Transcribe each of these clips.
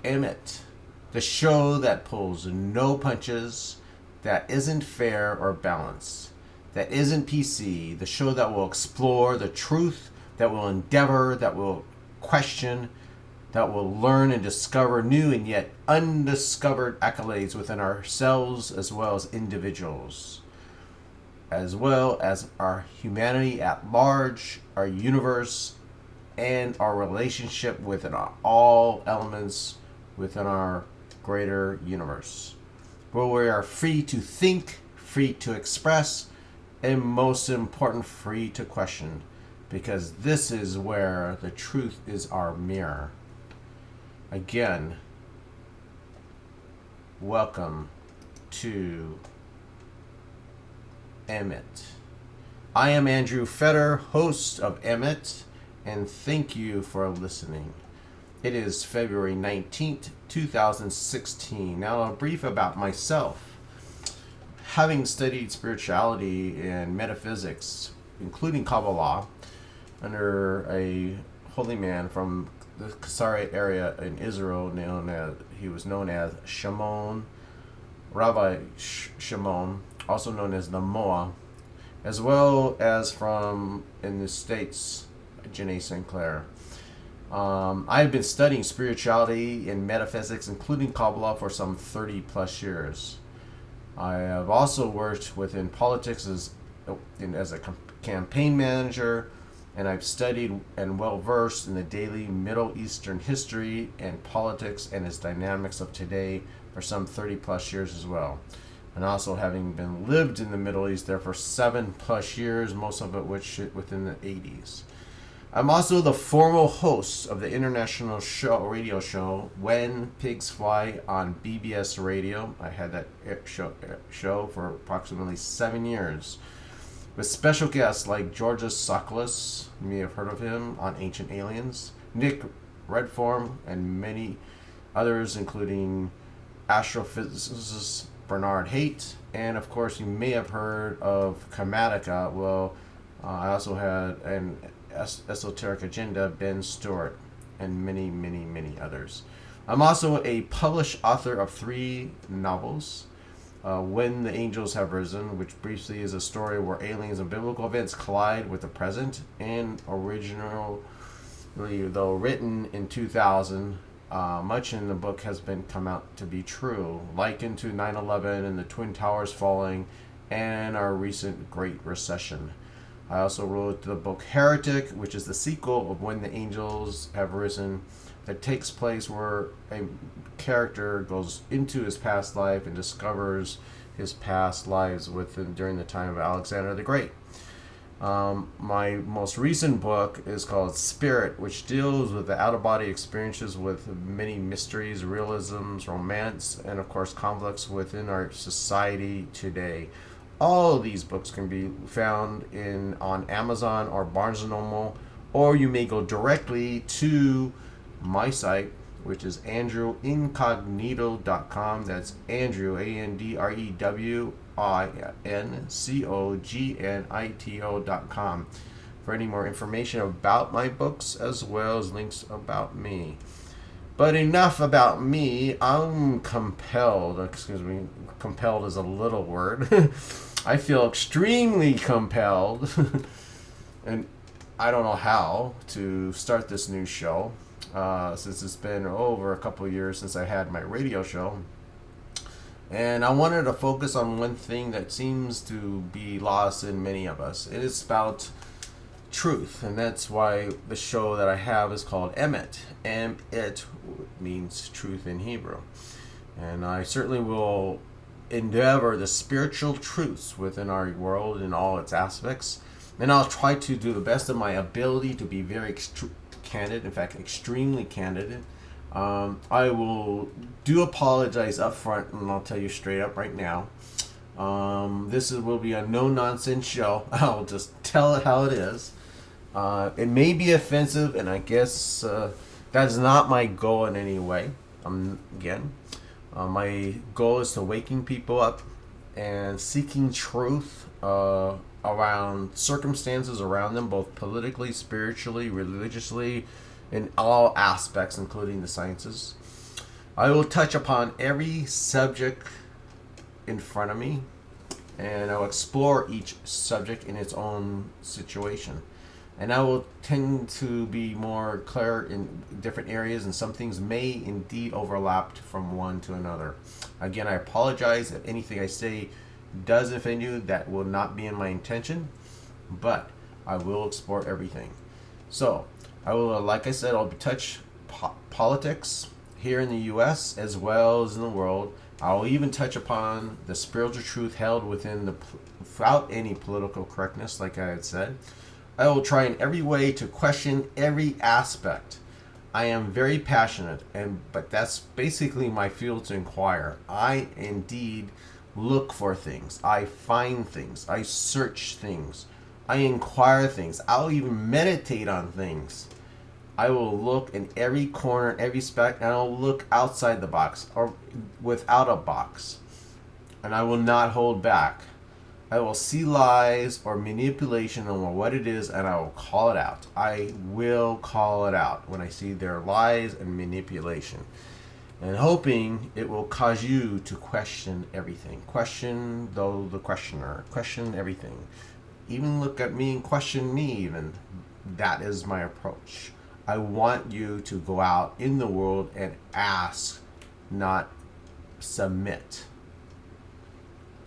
Emmett, the show that pulls no punches, that isn't fair or balanced, that isn't PC, the show that will explore the truth, that will endeavor, that will question, that will learn and discover new and yet undiscovered accolades within ourselves as well as individuals, as well as our humanity at large, our universe, and our relationship within all elements within our greater universe, where we are free to think, free to express, and most important, free to question, because this is where the truth is our mirror. Again, welcome to Emmett. I am Andrew Fetter, host of Emmett, and thank you for listening. It is February 19th, 2016. Now, a brief about myself. Having studied spirituality and metaphysics, including Kabbalah, under a holy man from the Khazarite area in Israel, he was known as Shimon, Rabbi Shimon, also known as the Moa, as well as from in the States, Janae Sinclair. I've been studying spirituality and metaphysics, including Kabbalah, for some 30 plus years. I have also worked within politics as a campaign manager, and I've studied and well versed in the daily Middle Eastern history and politics and its dynamics of today for some 30 plus years as well. And also having been lived in the Middle East there for 7 plus years, most of it which within the 80s. I'm also the formal host of the international radio show When Pigs Fly on BBS Radio. I had that show for approximately 7 years, with special guests like Georgios Tsakoulis, you may have heard of him, on Ancient Aliens, Nick Redform, and many others, including astrophysicist Bernard Haight, and of course you may have heard of Chromatica. Well, I also had an esoteric agenda, Ben Stewart, and many, many, many others. I'm also a published author of 3 novels. When the Angels Have Risen, which briefly is a story where aliens and biblical events collide with the present, and originally, though written in 2000, much in the book has come out to be true, likened to 9/11 and the Twin Towers falling and our recent Great Recession. I also wrote the book Heretic, which is the sequel of When the Angels Have Risen, that takes place where a character goes into his past life and discovers his past lives during the time of Alexander the Great. My most recent book is called Spirit, which deals with the out-of-body experiences with many mysteries, realisms, romance, and of course conflicts within our society today. All of these books can be found on Amazon or Barnes & Noble, or you may go directly to my site, which is andrewincognito.com. That's Andrew, AndrewIncognito.com, for any more information about my books as well as links about me. But enough about me. I'm compelled, compelled is a little word. I feel extremely compelled, and I don't know how to start this new show, since it's been over a couple of years since I had my radio show. And I wanted to focus on one thing that seems to be lost in many of us. It is about truth, and that's why the show that I have is called Emmett. It means truth in Hebrew. And I certainly will endeavor the spiritual truths within our world in all its aspects. And I'll try to do the best of my ability to be very candid, in fact, extremely candid. I will apologize up front, and I'll tell you straight up right now. This will be a no-nonsense show. I'll just tell it how it is. It may be offensive, and I guess that's not my goal in any way. My goal is to waking people up and seeking truth around circumstances around them, both politically, spiritually, religiously, in all aspects, including the sciences. I will touch upon every subject in front of me, and I will explore each subject in its own situation. And I will tend to be more clear in different areas, and some things may indeed overlap from one to another. Again, I apologize if anything I say does offend you. That will not be in my intention, but I will explore everything. So, I will, like I said, I'll touch politics here in the U.S. as well as in the world. I will even touch upon the spiritual truth held without any political correctness, like I had said. I will try in every way to question every aspect. I am very passionate, but that's basically my field to inquire. I indeed look for things. I find things. I search things. I inquire things. I'll even meditate on things. I will look in every corner, every speck, and I'll look outside the box or without a box. And I will not hold back. I will see lies or manipulation on what it is, and I will call it out. I will call it out when I see their lies and manipulation. And hoping it will cause you to question everything. Question the questioner. Question everything. Even look at me and question me even. That is my approach. I want you to go out in the world and ask, not submit.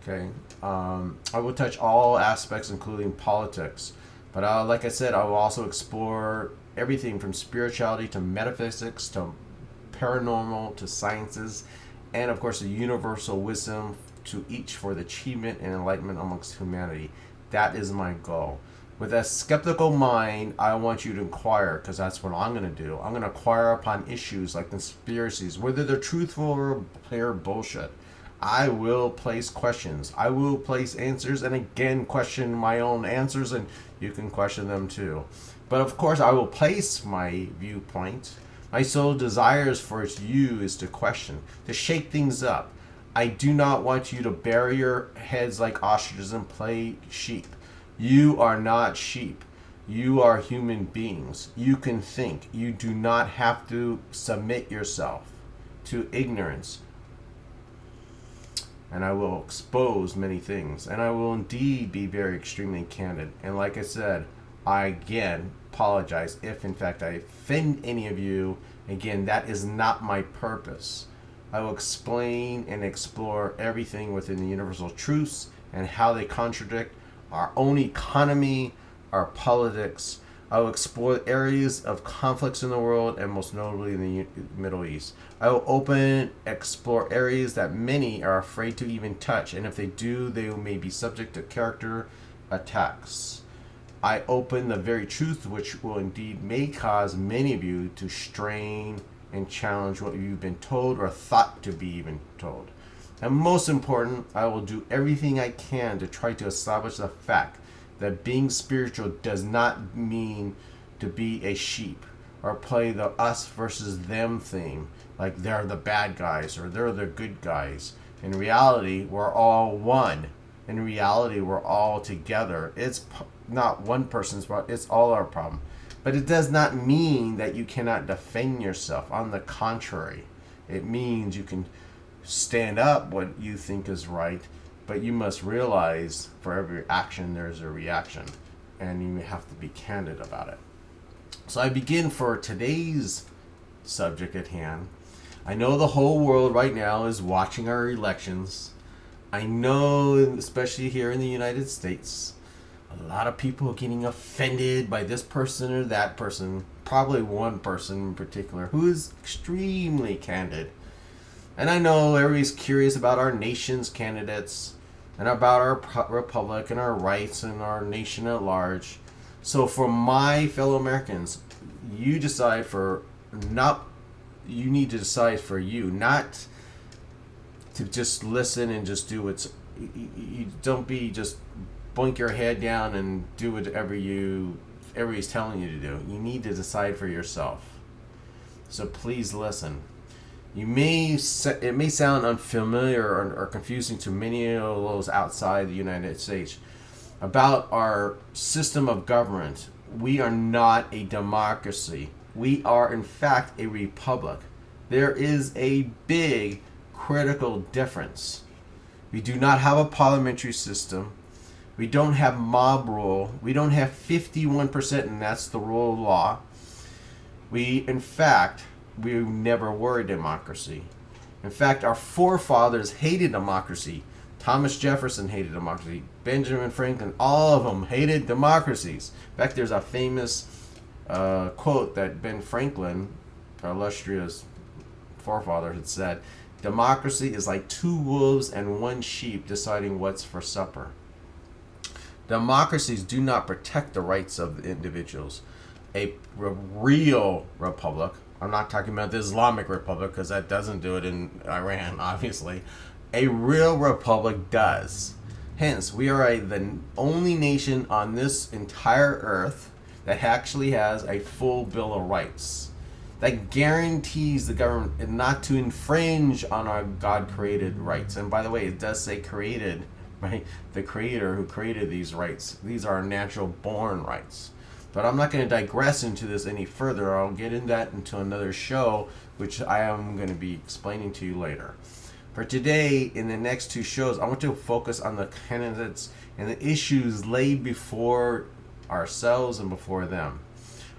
Okay. I will touch all aspects, including politics. But like I said, I will also explore everything from spirituality to metaphysics to paranormal to sciences, and of course the universal wisdom to each for the achievement and enlightenment amongst humanity. That is my goal. With a skeptical mind, I want you to inquire, because that's what I'm going to do. I'm going to inquire upon issues like conspiracies, whether they're truthful or pure bullshit. I will place questions. I will place answers, and again question my own answers, and you can question them too. But of course, I will place my viewpoint. My sole desires for you is to question, to shake things up. I do not want you to bury your heads like ostriches and play sheep. You are not sheep. You are human beings. You can think. You do not have to submit yourself to ignorance. And I will expose many things. And I will indeed be very extremely candid. And like I said, I again apologize if in fact I offend any of you. Again, that is not my purpose. I will explain and explore everything within the universal truths and how they contradict our own economy, our politics. I will explore areas of conflicts in the world, and most notably in the Middle East. I will explore areas that many are afraid to even touch, and if they do, they may be subject to character attacks. I open the very truth which will indeed may cause many of you to strain and challenge what you've been told or thought to be even told. And most important, I will do everything I can to try to establish the fact that being spiritual does not mean to be a sheep or play the us versus them theme, like they're the bad guys or they're the good guys. In reality, we're all one. In reality, we're all together. It's not one person's problem, it's all our problem. But it does not mean that you cannot defend yourself. On the contrary, it means you can stand up what you think is right, but you must realize for every action there's a reaction, and you have to be candid about it. So I begin for today's subject at hand. I know the whole world right now is watching our elections. I know, especially here in the United States, a lot of people are getting offended by this person or that person, probably one person in particular who is extremely candid. And I know everybody's curious about our nation's candidates and about our republic and our rights and our nation at large. So for my fellow Americans, you need to decide for you, not to just listen and just do what's, you don't be just blink your head down and do whatever everybody's telling you to do. You need to decide for yourself. So please listen. It may sound unfamiliar or confusing to many of those outside the United States about our system of government. We are not a democracy. We are, in fact, a republic. There is a big critical difference. We do not have a parliamentary system. We don't have mob rule. We don't have 51%, and that's the rule of law. In fact, we never were a democracy. In fact, our forefathers hated democracy. Thomas Jefferson hated democracy. Benjamin Franklin, all of them hated democracies. In fact, there's a famous quote that Ben Franklin, our illustrious forefather, had said, "Democracy is like two wolves and one sheep deciding what's for supper." Democracies do not protect the rights of the individuals. A real republic, I'm not talking about the Islamic Republic because that doesn't do it in Iran, obviously. A real republic does. Hence, we are the only nation on this entire earth that actually has a full Bill of Rights that guarantees the government not to infringe on our God-created rights. And by the way, it does say created, right? The creator who created these rights. These are natural born rights. But I'm not going to digress into this any further. I'll get into that into another show, which I am going to be explaining to you later. For today, in the next two shows, I want to focus on the candidates and the issues laid before ourselves and before them.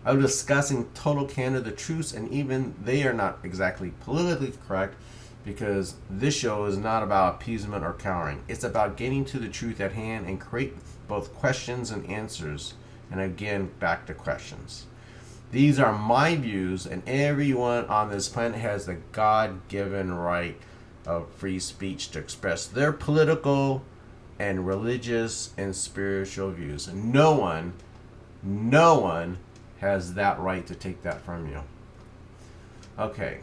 I'm discussing total candidate truths, and even they are not exactly politically correct, because this show is not about appeasement or cowering. It's about getting to the truth at hand and create both questions and answers. And again, back to questions. These are my views, and everyone on this planet has the God-given right of free speech to express their political and religious and spiritual views. No one has that right to take that from you. Okay,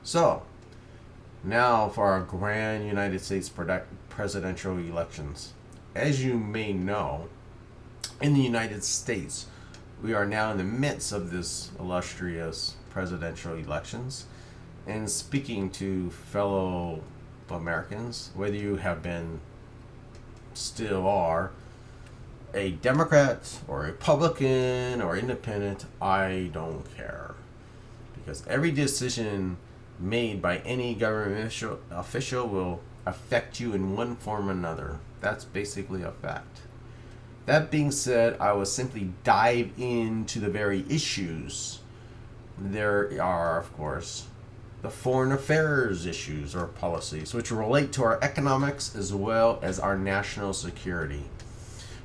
so now for our grand United States presidential elections. As you may know, in the United States, we are now in the midst of this illustrious presidential elections. And speaking to fellow Americans, whether you have been, still are, a Democrat or Republican or independent, I don't care. Because every decision made by any government official will affect you in one form or another. That's basically a fact. That being said, I will simply dive into the very issues. There are, of course, the foreign affairs issues or policies, which relate to our economics as well as our national security.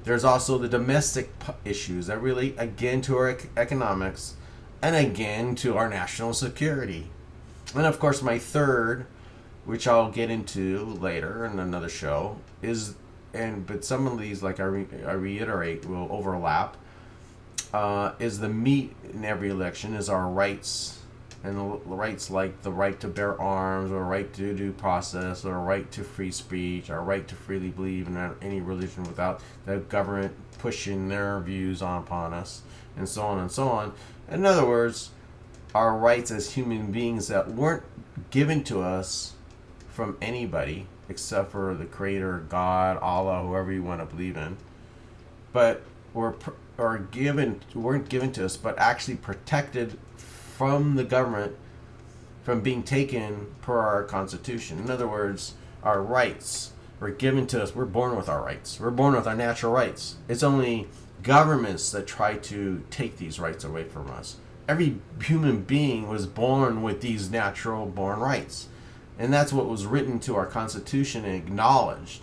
There's also the domestic issues that relate again to our economics and again to our national security. And of course, my third, which I'll get into later in another show, but some of these, like I reiterate, will overlap, is the meat in every election is our rights. And the rights like the right to bear arms, or right to due process, or right to free speech, or right to freely believe in any religion without the government pushing their views upon us, and so on and so on. In other words, our rights as human beings that weren't given to us from anybody except for the Creator, God, Allah, whoever you want to believe in, but weren't given to us, but actually protected from the government from being taken per our Constitution. In other words, our rights were given to us. We're born with our rights. We're born with our natural rights. It's only governments that try to take these rights away from us. Every human being was born with these natural born rights. And that's what was written to our Constitution and acknowledged.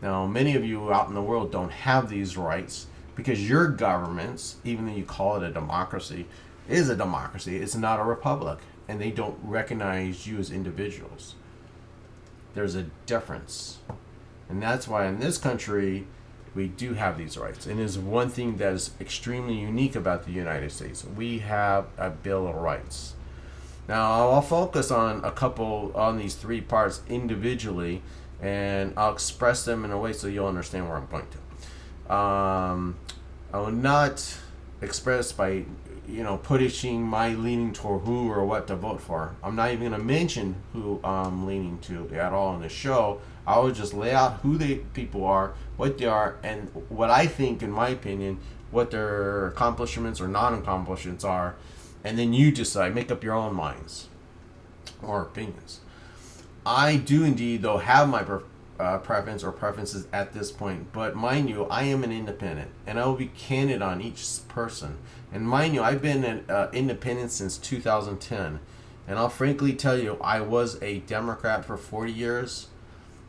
Now, many of you out in the world don't have these rights because your governments, even though you call it a democracy, is a democracy. It's not a republic. And they don't recognize you as individuals. There's a difference. And that's why in this country, we do have these rights. And it's one thing that is extremely unique about the United States. We have a Bill of Rights. Now, I'll focus on these three parts individually, and I'll express them in a way so you'll understand where I'm going to. I will not express by, pushing my leaning toward who or what to vote for. I'm not even going to mention who I'm leaning to at all in the show. I will just lay out who the people are, what they are, and what I think, in my opinion, what their accomplishments or non-accomplishments are. And then you decide, make up your own minds. or opinions. I do indeed, though, have my preference or preferences at this point. But mind you, I am an independent, and I will be candid on each person. And mind you, I've been an independent since 2010. And I'll frankly tell you, I was a Democrat for 40 years.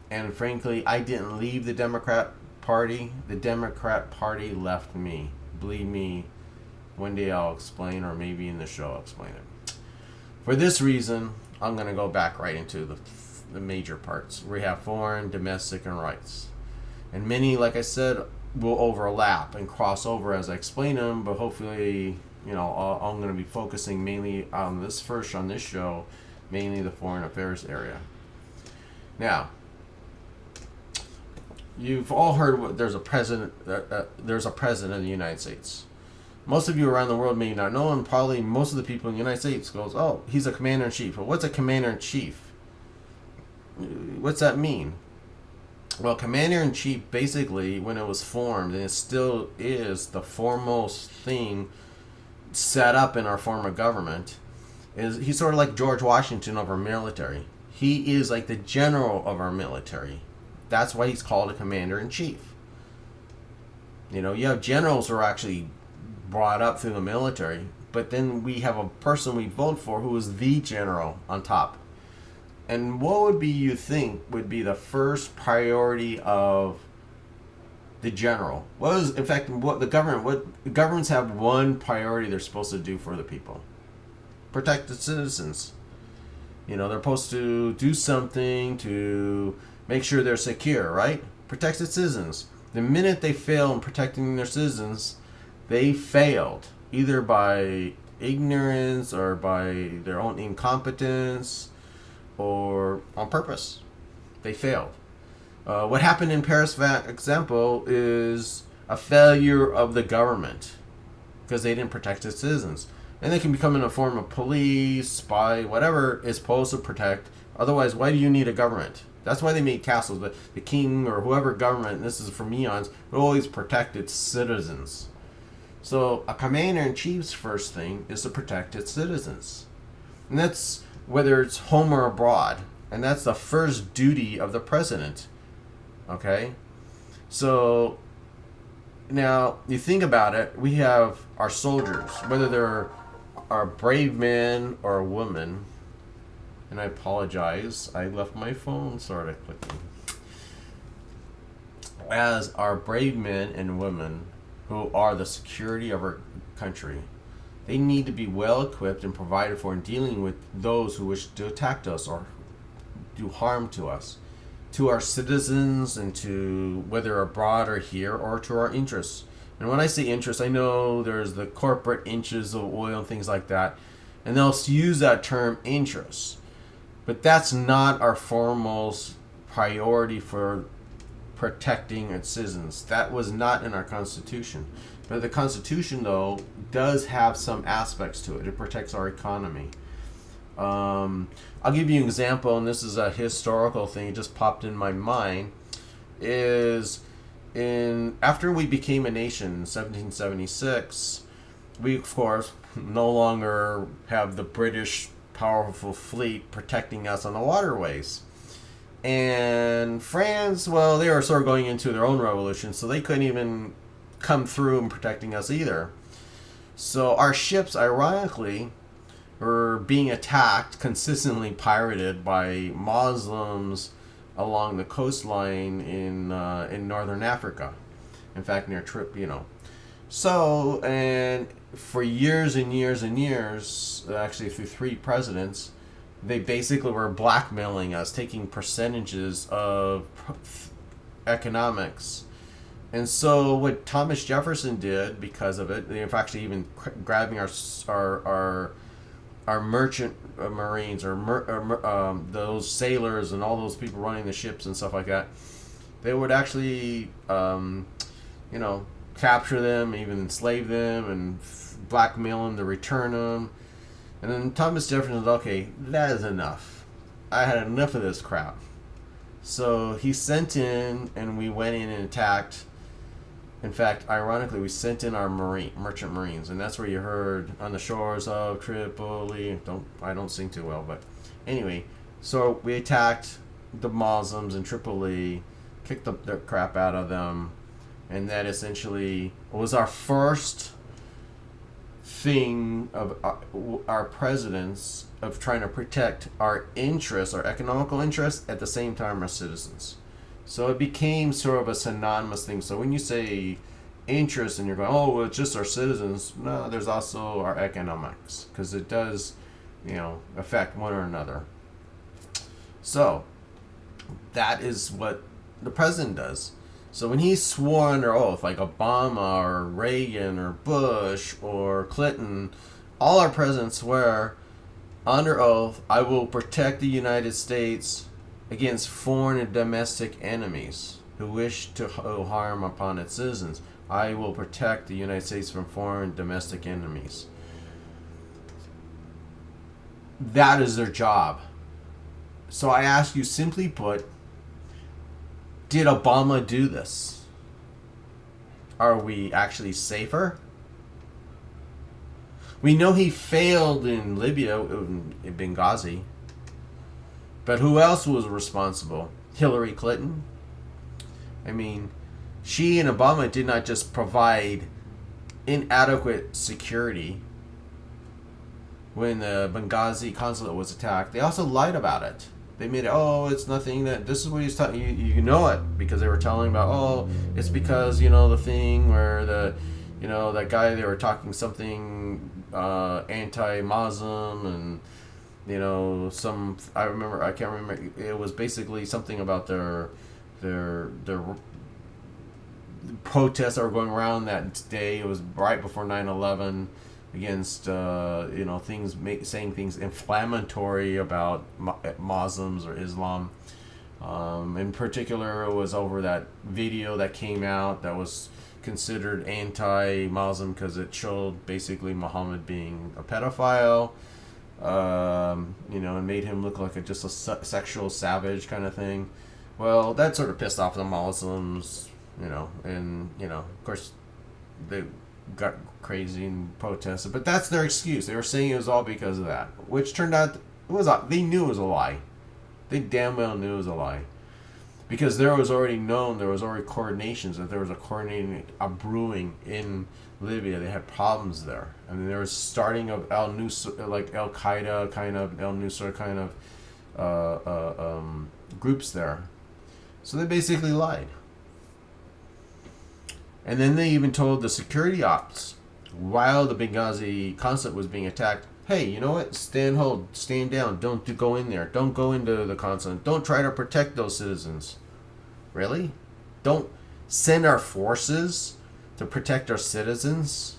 And frankly, I didn't leave the Democrat Party. The Democrat Party left me. Believe me, one day I'll explain, or maybe in the show I'll explain it. For this reason, I'm going to go back right into the major parts. We have foreign, domestic, and rights. And many, like I said, will overlap and cross over as I explain them, but hopefully, I'm going to be focusing mainly on this show, mainly the foreign affairs area. Now, you've all heard there's a president of the United States. Most of you around the world may not know, and probably most of the people in the United States goes, "Oh, he's a commander-in-chief." Well, what's a commander-in-chief? What's that mean? Well, commander-in-chief, basically, when it was formed, and it still is the foremost thing set up in our form of government, is he's sort of like George Washington of our military. He is like the general of our military. That's why he's called a commander-in-chief. You have generals who are actually brought up through the military, but then we have a person we vote for who is the general on top. And what would be, you think, would be the first priority of the general? What governments have one priority they're supposed to do for the people: protect the citizens. They're supposed to do something to make sure they're secure, right? Protect the citizens. The minute they fail in protecting their citizens, they failed, either by ignorance or by their own incompetence or on purpose. They failed. What happened in Paris, for example, is a failure of the government because they didn't protect its citizens. And they can become in a form of police, spy, whatever is supposed to protect. Otherwise, why do you need a government? That's why they made castles. But the king or whoever government, and this is from eons, will always protect its citizens. So a commander-in-chief's first thing is to protect its citizens. And that's whether it's home or abroad. And that's the first duty of the president. Okay? So now you think about it, we have our soldiers, whether they're our brave men or women. And I apologize, I left my phone sort of clicking. As our brave men and women who are the security of our country, they need to be well equipped and provided for in dealing with those who wish to attack us or do harm to us, to our citizens, and to whether abroad or here, or to our interests. And when I say interests, I know there's the corporate interests of oil and things like that, and they'll use that term interests. But that's not our foremost priority for protecting its citizens. That was not in our Constitution. But the Constitution, though, does have some aspects to it. It protects our economy. I'll give you an example, and this is a historical thing. It just popped in my mind. After we became a nation in 1776, we, of course, no longer have the British powerful fleet protecting us on the waterways. And France, well, they were sort of going into their own revolution, so they couldn't even come through and protecting us either. So our ships, ironically, were being attacked, consistently pirated by Muslims along the coastline in northern Africa. In fact, near Trip, So, and for years and years and years, actually through 3 presidents, they basically were blackmailing us, taking percentages of economics. And so what Thomas Jefferson did because of it, in fact, even grabbing our merchant marines or those sailors and all those people running the ships and stuff like that, they would actually, capture them, even enslave them, and blackmail them to return them. And then Thomas Jefferson said, okay, that is enough. I had enough of this crap. So he sent in, and we went in and attacked In fact, ironically, we sent in our merchant marines, and that's where you heard on the shores of Tripoli. I don't sing too well, but anyway, so we attacked the Muslims in Tripoli, kicked the crap out of them, and that essentially was our first thing of our presidents of trying to protect our interests, our economical interests, at the same time our citizens. So it became sort of a synonymous thing. So when you say interest and you're going, oh, well, it's just our citizens, no, there's also our economics, because it does, affect one or another. So that is what the president does. So when he swore under oath, like Obama or Reagan or Bush or Clinton, all our presidents swear under oath, I will protect the United States against foreign and domestic enemies who wish to harm upon its citizens. I will protect the United States from foreign and domestic enemies. That is their job. So I ask you, simply put, did Obama do this? Are we actually safer? We know he failed in Libya, in Benghazi. But who else was responsible? Hillary Clinton? I mean, she and Obama did not just provide inadequate security when the Benghazi consulate was attacked. They also lied about it. They made it, it's nothing, that this is what he's telling you. You know it because they were telling about, it's because, the thing where that guy, they were talking something anti-Muslim and, I can't remember, it was basically something about their protests that were going around that day. It was right before 9/11 against saying things inflammatory about Muslims or Islam. In particular, it was over that video that came out that was considered anti-Muslim because it showed basically Muhammad being a pedophile, and made him look like just a sexual savage kind of thing. Well, that sort of pissed off the Muslims, and of course they got crazy and protested, but that's their excuse. They were saying it was all because of that, which turned out they knew it was a lie. They damn well knew it was a lie, because there was already coordinations, that there was a brewing in Libya. They had problems there. I mean, there was starting of Al Nusra, like Al Qaeda kind of, Al Nusra kind of groups there. So they basically lied. And then they even told the security ops, while the Benghazi consulate was being attacked, hey, you know what? Stand down. Don't go in there. Don't go into the consulate. Don't try to protect those citizens. Really? Don't send our forces to protect our citizens?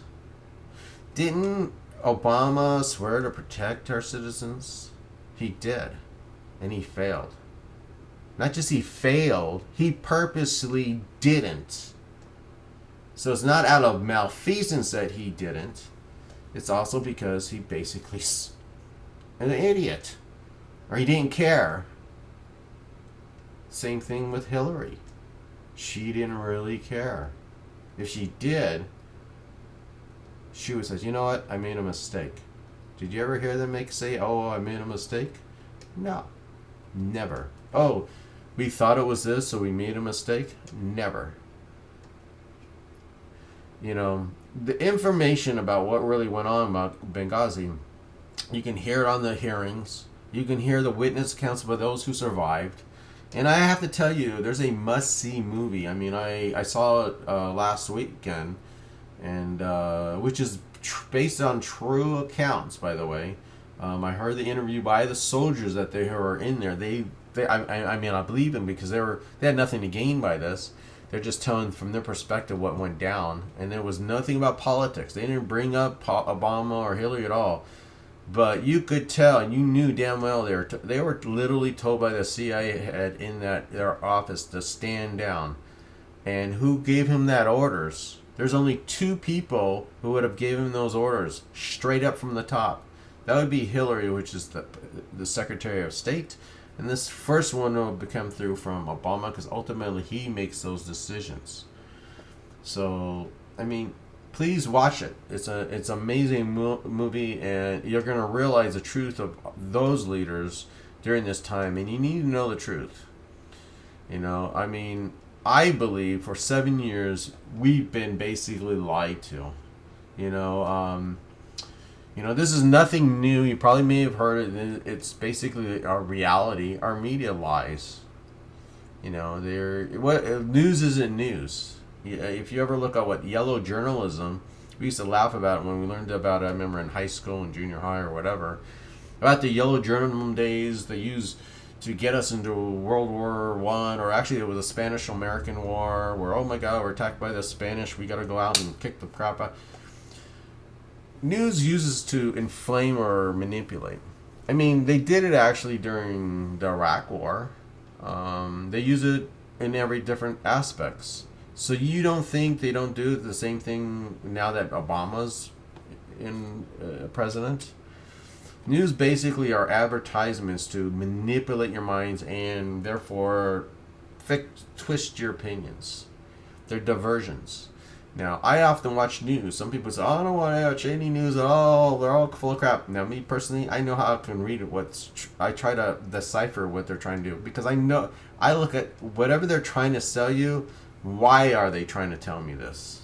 Didn't Obama swear to protect our citizens? He did. And he failed. Not just he failed, he purposely didn't. So it's not out of malfeasance that he didn't. It's also because he basically an idiot. Or he didn't care. Same thing with Hillary. She didn't really care. If she did, she would say, you know what? I made a mistake. Did you ever hear them say, I made a mistake? No. Never. Oh, we thought it was this, so we made a mistake? Never. The information about what really went on about Benghazi, you can hear it on the hearings. You can hear the witness accounts of those who survived. And I have to tell you, there's a must-see movie. I mean, I saw it last weekend, and which is based on true accounts, by the way. I heard the interview by the soldiers that they were in there. I believe them because they had nothing to gain by this. They're just telling from their perspective what went down, and there was nothing about politics. They didn't bring up Obama or Hillary at all. But you could tell, and you knew damn well they were literally told by the CIA head in their office to stand down. And who gave him that orders? There's only two people who would have given him those orders straight up from the top. That would be Hillary, which is the Secretary of State. And this first one will come through from Obama, because ultimately he makes those decisions. So, I mean, please watch it. It's an amazing movie, and you're going to realize the truth of those leaders during this time, and you need to know the truth. I mean, I believe for 7 years we've been basically lied to. You know, um, this is nothing new. You probably may have heard it. It's basically our reality. Our media lies. What news isn't news. If you ever look at what yellow journalism, we used to laugh about it when we learned about it. I remember in high school and junior high or whatever, about the yellow journalism days they used to get us into World War One, or actually it was a Spanish-American War, where oh my God, we're attacked by the Spanish, we got to go out and kick the crap out. News uses to inflame or manipulate. I mean, they did it actually during the Iraq War. They use it in every different aspects. So you don't think they don't do the same thing now that Obama's in president? News basically are advertisements to manipulate your minds and therefore twist your opinions. They're diversions. Now, I often watch news. Some people say, oh, I don't want to watch any news at all. They're all full of crap. Now, me personally, I know how I can read it. I try to decipher what they're trying to do. Because I look at whatever they're trying to sell you, why are they trying to tell me this?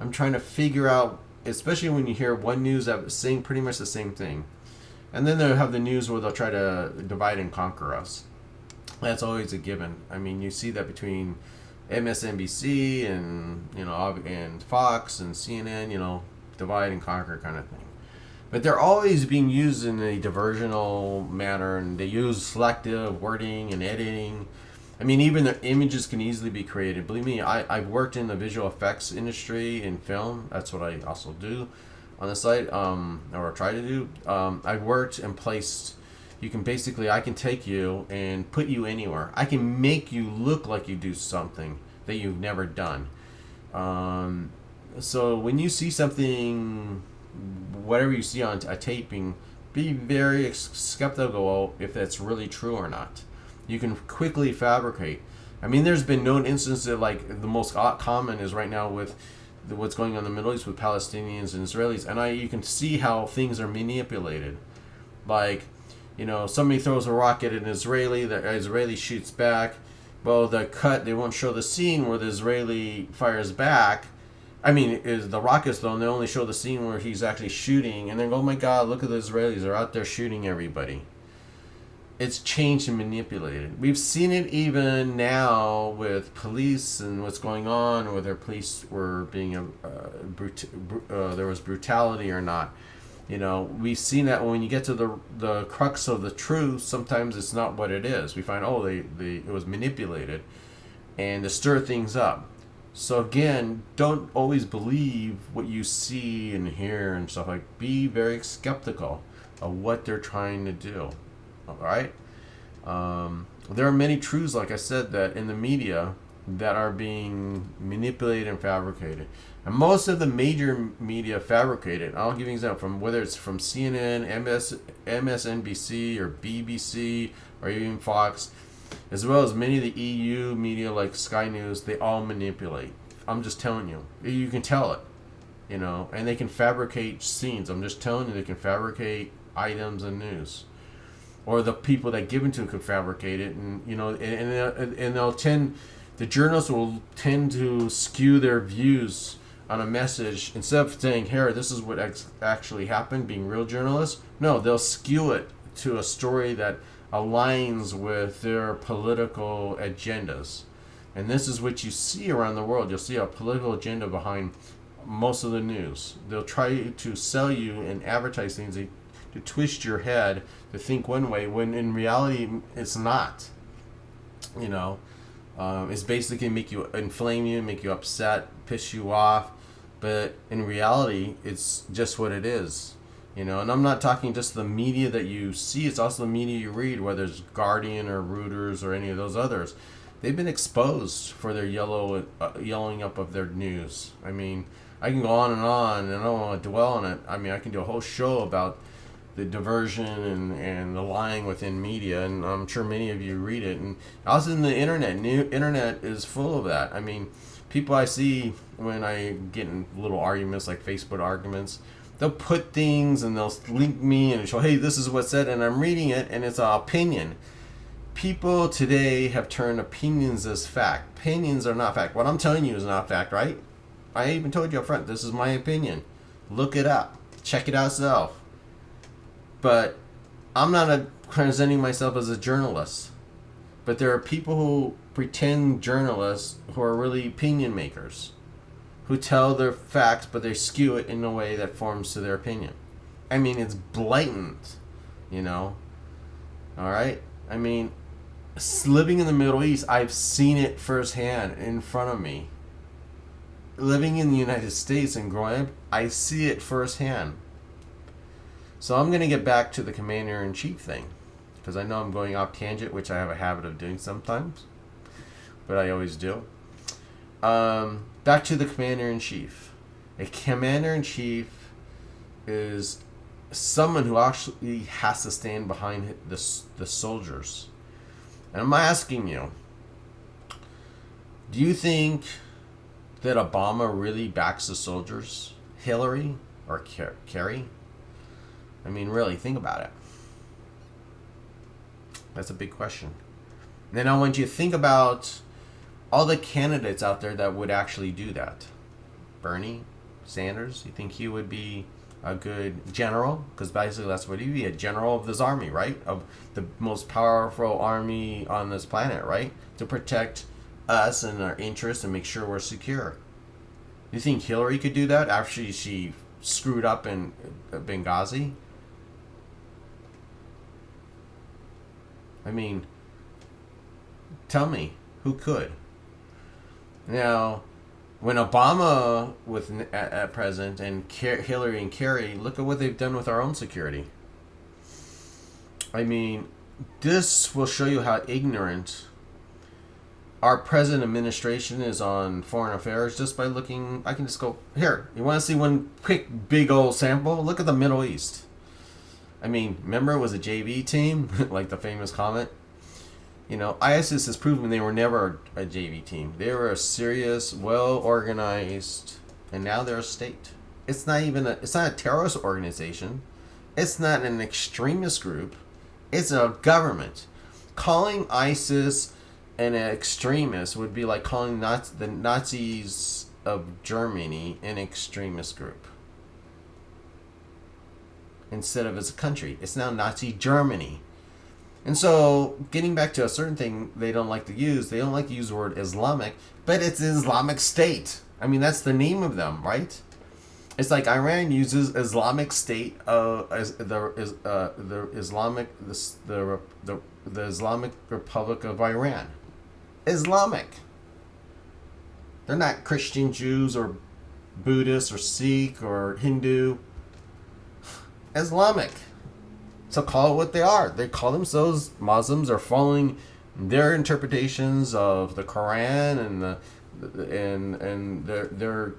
I'm trying to figure out, especially when you hear one news that saying pretty much the same thing. And then they'll have the news where they'll try to divide and conquer us. That's always a given. I mean, you see that between MSNBC and Fox and CNN, divide and conquer kind of thing. But they're always being used in a diversional manner, and they use selective wording and editing. I mean, even the images can easily be created. Believe me, I've worked in the visual effects industry in film. That's what I also do on the site, or try to do. I've worked and placed. I can take you and put you anywhere. I can make you look like you do something that you've never done. So when you see something, whatever you see on a taping, be very skeptical if that's really true or not. You can quickly fabricate. I mean, there's been known instances like the most common is right now with what's going on in the Middle East with Palestinians and Israelis, and you can see how things are manipulated. Like, somebody throws a rocket at an Israeli, the Israeli shoots back. Well, they won't show the scene where the Israeli fires back. I mean, is the rockets though, and they only show the scene where he's actually shooting, and then oh my God, look at the Israelis, they're out there shooting everybody. It's changed and manipulated. We've seen it even now with police and what's going on, whether police were being there was brutality or not. We've seen that when you get to the crux of the truth, sometimes it's not what it is. We find, it was manipulated and to stir things up. So again, don't always believe what you see and hear and stuff like. Be very skeptical of what they're trying to do. All right? There are many truths, like I said, that in the media that are being manipulated and fabricated. And most of the major media fabricated. I'll give you an example from whether it's from CNN, MSNBC, or BBC, or even Fox, as well as many of the EU media like Sky News. They all manipulate. I'm just telling you. You can tell it, and they can fabricate scenes. I'm just telling you, they can fabricate items and news. Or the people that give into it could fabricate it, and they'll tend. The journalists will tend to skew their views on a message instead of saying, "Here, this is what actually happened." Being real journalists, no, they'll skew it to a story that aligns with their political agendas, and this is what you see around the world. You'll see a political agenda behind most of the news. They'll try to sell you and advertise things to twist your head to think one way when in reality it's not. It's basically make you inflame you, make you upset, piss you off, but in reality it's just what it is. And I'm not talking just the media that you see, it's also the media you read, whether it's Guardian or Reuters or any of those others. They've been exposed for their yelling up of their news. I mean, I can go on, and I don't want to dwell on it. I mean, I can do a whole show about the diversion and the lying within media, and I'm sure many of you read it. And also in the internet is full of that. I mean, People I see when I get in little arguments, like Facebook arguments, they'll put things and they'll link me and show, hey, this is what's said, and I'm reading it, and it's an opinion. People today have turned opinions as fact. Opinions are not fact. What I'm telling you is not fact, right? I even told you up front, this is my opinion. Look it up. Check it out yourself. But I'm not presenting myself as a journalist. But there are people who pretend journalists who are really opinion makers, who tell their facts, but they skew it in a way that forms to their opinion. I mean, it's blatant, you know? All right? I mean, living in the Middle East, I've seen it firsthand in front of me. Living in the United States and growing up, I see it firsthand. So I'm going to get back to the Commander-in-Chief thing, because I know I'm going off tangent, which I have a habit of doing sometimes, but I always do. Back to the Commander-in-Chief. A Commander-in-Chief is someone who actually has to stand behind the soldiers. And I'm asking you, do you think that Obama really backs the soldiers? Hillary or Kerry? I mean, really, think about it. That's a big question. Then I want you to think about all the candidates out there that would actually do that. Bernie Sanders, you think he would be a good general? Because basically that's what he'd be, a general of this army, right? Of the most powerful army on this planet, right? To protect us and our interests and make sure we're secure. You think Hillary could do that after she screwed up in Benghazi? I mean, tell me, who could? Now, when Obama was at president and Hillary and Kerry, look at what they've done with our own security. I mean, this will show you how ignorant our present administration is on foreign affairs just by looking. I can just go, here, you want to see one quick big old sample? Look at the Middle East. I mean, remember it was a JV team, like the famous comment? You know, ISIS has proven they were never a JV team. They were a serious, well-organized, and now they're a state. It's not a terrorist organization. It's not an extremist group. It's a government. Calling ISIS an extremist would be like calling the Nazis of Germany an extremist group. Instead of as a country. It's now Nazi Germany. And so, getting back to a certain thing they don't like to use the word Islamic, but it's an Islamic State. I mean, that's the name of them, right? It's like Iran uses Islamic State as the Islamic Republic of Iran. Islamic. They're not Christian, Jews, or Buddhists, or Sikh, or Hindu. Islamic. So call it what they are. They call themselves Muslims. They're following their interpretations of the Quran and their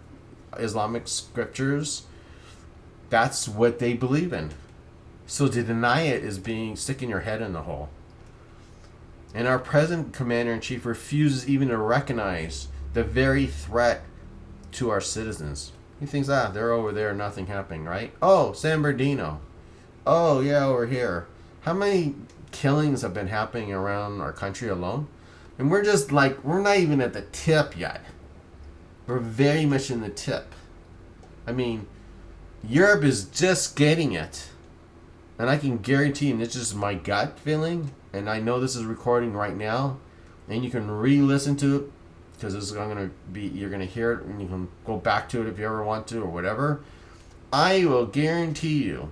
Islamic scriptures. That's what they believe in. So to deny it is sticking your head in the hole. And our present Commander-in-Chief refuses even to recognize the very threat to our citizens. He thinks, they're over there, nothing happening, right? Oh, San Bernardino. Oh, yeah, over here. How many killings have been happening around our country alone? And we're not even at the tip yet. We're very much in the tip. I mean, Europe is just getting it. And I can guarantee you, and it's just my gut feeling, and I know this is recording right now, and you can re-listen to it, because you're going to hear it, and you can go back to it if you ever want to, or whatever. I will guarantee you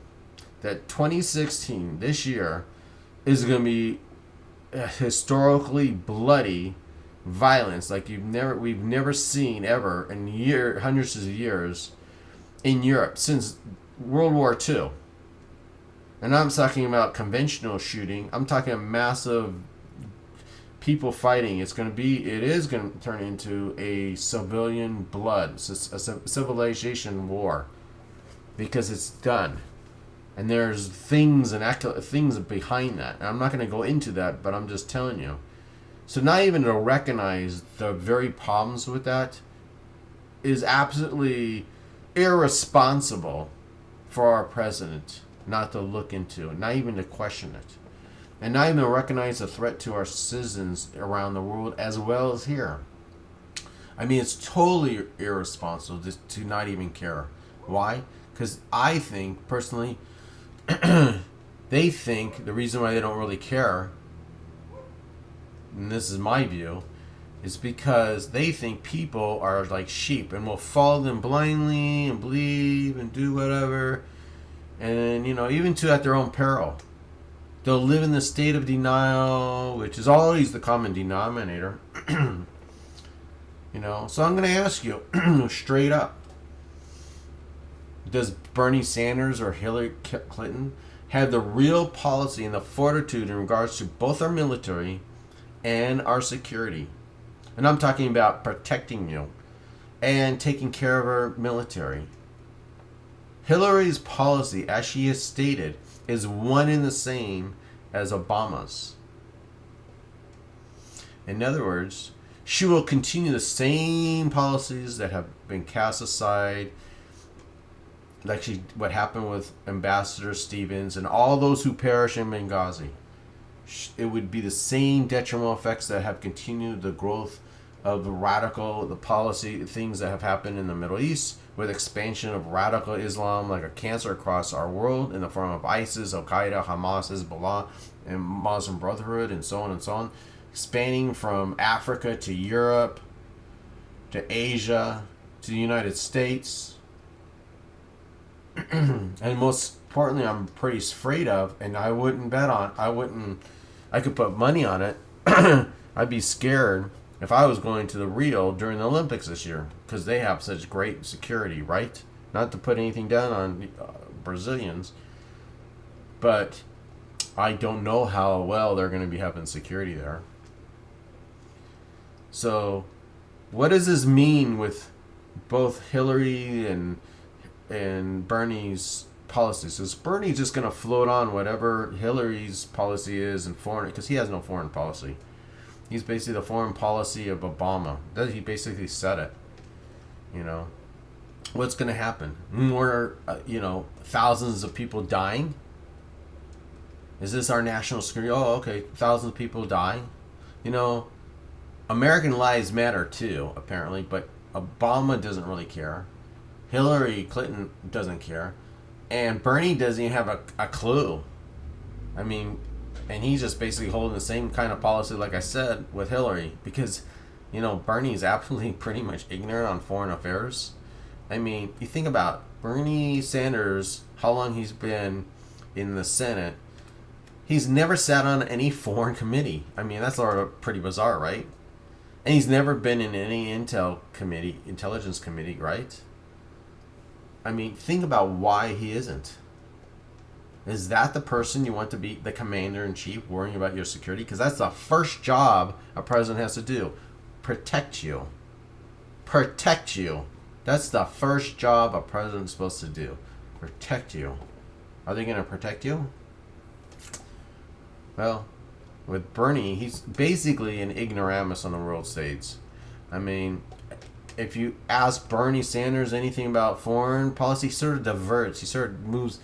that 2016, this year, is going to be a historically bloody violence like we've never seen ever in hundreds of years in Europe since World War II. And I'm talking about conventional shooting. I'm talking about massive people fighting. It is going to turn into a civilian blood, a civilization war, because it's done. And there's things behind that. And I'm not going to go into that, but I'm just telling you. So not even to recognize the very problems with that is absolutely irresponsible for our president not to look into it, not even to question it, and not even recognize the threat to our citizens around the world as well as here. I mean, it's totally irresponsible to not even care. Why? Because I think, personally, they think the reason why they don't really care, and this is my view, is because they think people are like sheep and will follow them blindly and believe and do whatever. And, even to at their own peril. They'll live in the state of denial, which is always the common denominator. So I'm going to ask you straight up. Does Bernie Sanders or Hillary Clinton have the real policy and the fortitude in regards to both our military and our security? And I'm talking about protecting you and taking care of our military. Hillary's policy, as she has stated, is one and the same as Obama's. In other words, she will continue the same policies that have been cast aside, like what happened with Ambassador Stevens and all those who perished in Benghazi. It would be the same detrimental effects that have continued the growth of the policy, things that have happened in the Middle East, with expansion of radical Islam like a cancer across our world in the form of ISIS, Al-Qaeda, Hamas, Hezbollah, and Muslim Brotherhood, and so on and so on. Expanding from Africa to Europe, to Asia, to the United States. And most importantly, I'm pretty afraid of, and I could put money on it. I'd be scared if I was going to the Rio during the Olympics this year, because they have such great security, right? Not to put anything down on Brazilians, but I don't know how well they're going to be having security there. So, what does this mean with both Hillary and Bernie's policies? Is Bernie just going to float on whatever Hillary's policy is in foreign, because he has no foreign policy. He's basically the foreign policy of Obama. He basically said it. What's going to happen? More, thousands of people dying? Is this our national security? Oh, okay, thousands of people die. American lives matter too, apparently, but Obama doesn't really care. Hillary Clinton doesn't care. And Bernie doesn't even have a clue. I mean, and he's just basically holding the same kind of policy, like I said, with Hillary. Because, Bernie's absolutely pretty much ignorant on foreign affairs. I mean, you think about Bernie Sanders, how long he's been in the Senate. He's never sat on any foreign committee. I mean, that's pretty bizarre, right? And he's never been in any intelligence committee, right? I mean, think about why he isn't. Is that the person you want to be the commander-in-chief, worrying about your security? Because that's the first job a president has to do. Protect you. Protect you. That's the first job a president's supposed to do. Protect you. Are they going to protect you? Well, with Bernie, he's basically an ignoramus on the world stage. I mean, if you ask Bernie Sanders anything about foreign policy, he sort of diverts. He sort of moves.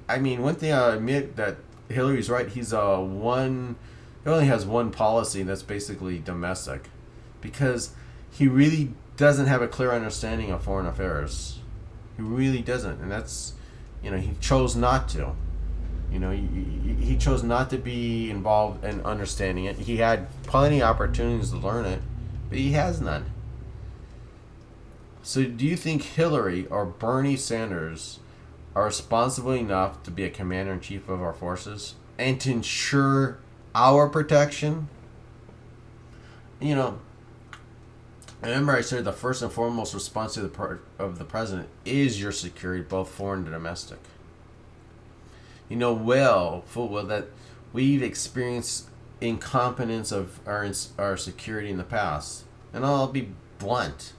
One thing I admit that Hillary's right. He only has one policy that's basically domestic, because he really doesn't have a clear understanding of foreign affairs. He really doesn't, and that's, he chose not to. He chose not to be involved in understanding it. He had plenty of opportunities to learn it, but he has none. So do you think Hillary or Bernie Sanders are responsible enough to be a commander-in-chief of our forces and to ensure our protection? Remember I said the first and foremost responsibility of the president is your security, both foreign and domestic. Full well that we've experienced incompetence of our security in the past. And I'll be blunt,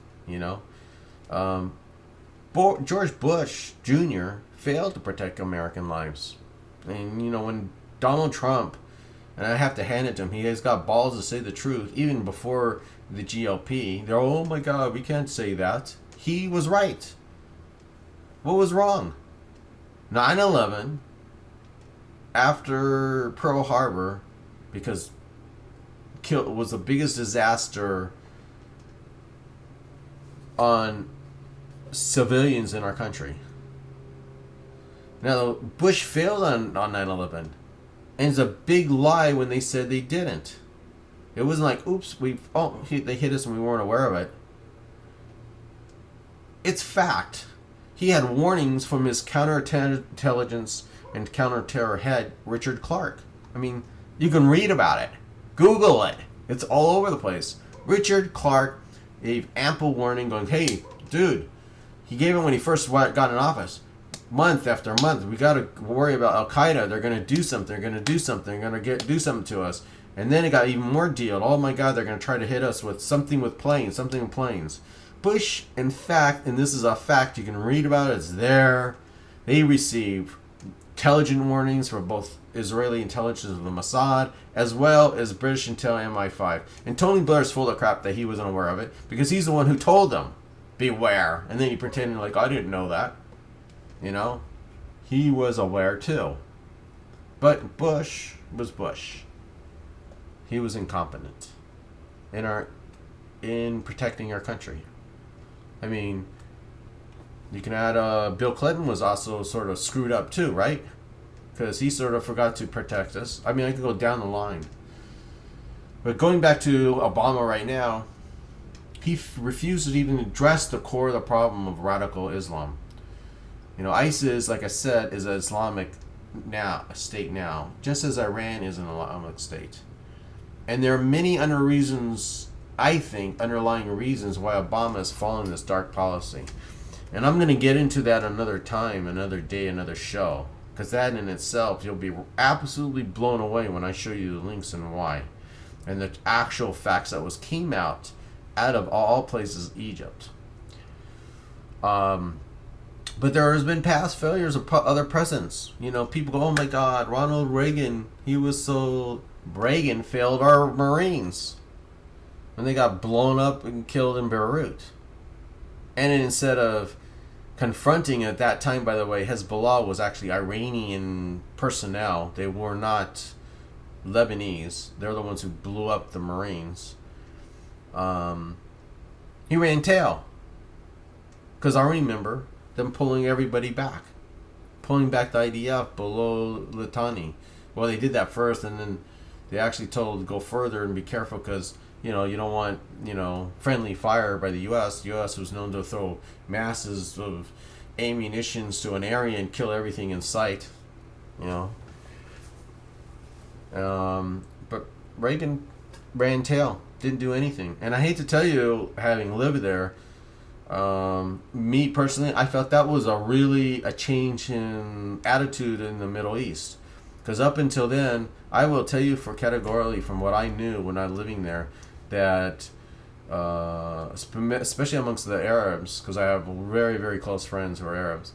George Bush Jr. failed to protect American lives. And, when Donald Trump, and I have to hand it to him, he has got balls to say the truth, even before the GOP. They're, oh my God, we can't say that. he was right. What was wrong? 9/11, after Pearl Harbor, because was the biggest disaster on civilians in our country. Now, Bush failed on 9/11, and it's a big lie when they said they didn't. It wasn't like, oops, they hit us and we weren't aware of it. It's fact. He had warnings from his counterintelligence and counterterror head, Richard Clarke. I mean, you can read about it. Google it. It's all over the place. Richard Clarke gave ample warning going, hey, dude, he gave it when he first got in office. Month after month, we got to worry about Al-Qaeda. They're going to do something. They're going to do something. They're going to do something to us. And then it got even more deal. Oh my God, they're going to try to hit us with something with planes. Bush, in fact, and this is a fact, you can read about it, it's there. They received intelligent warnings from both Israeli intelligence of the Mossad as well as British intel MI5. And Tony Blair's full of crap that he wasn't aware of it because he's the one who told them, beware. And then he pretended like, I didn't know that. You know? He was aware too. But Bush was Bush. He was incompetent in protecting our country. I mean, you can add Bill Clinton was also sort of screwed up too, right? Because he sort of forgot to protect us. I mean, I could go down the line. But going back to Obama right now, he refused to even address the core of the problem of radical Islam. You know, ISIS, like I said, is an Islamic state now, just as Iran is an Islamic state. And there are many underlying reasons why Obama is following this dark policy. And I'm going to get into that another time, another day, another show. Because that in itself, you'll be absolutely blown away when I show you the links and why. And the actual facts that came out of all places, Egypt. But there has been past failures of other presidents. You know, people go, oh my God, Ronald Reagan, Reagan failed our Marines when they got blown up and killed in Beirut. And instead of confronting at that time, by the way, Hezbollah was actually Iranian personnel. They were not Lebanese. They're the ones who blew up the Marines. He ran tail. Because I remember them pulling everybody back. Pulling back the IDF below Litani. Well, they did that first, and then they actually told to go further and be careful because, you know, you don't want, friendly fire by the U.S. The U.S. was known to throw masses of ammunitions to an area and kill everything in sight, But Reagan ran tail, didn't do anything. And I hate to tell you, having lived there, me personally, I felt that was a change in attitude in the Middle East. Because up until then, I will tell you categorically from what I knew when I was living there, that especially amongst the Arabs, because I have very, very close friends who are Arabs,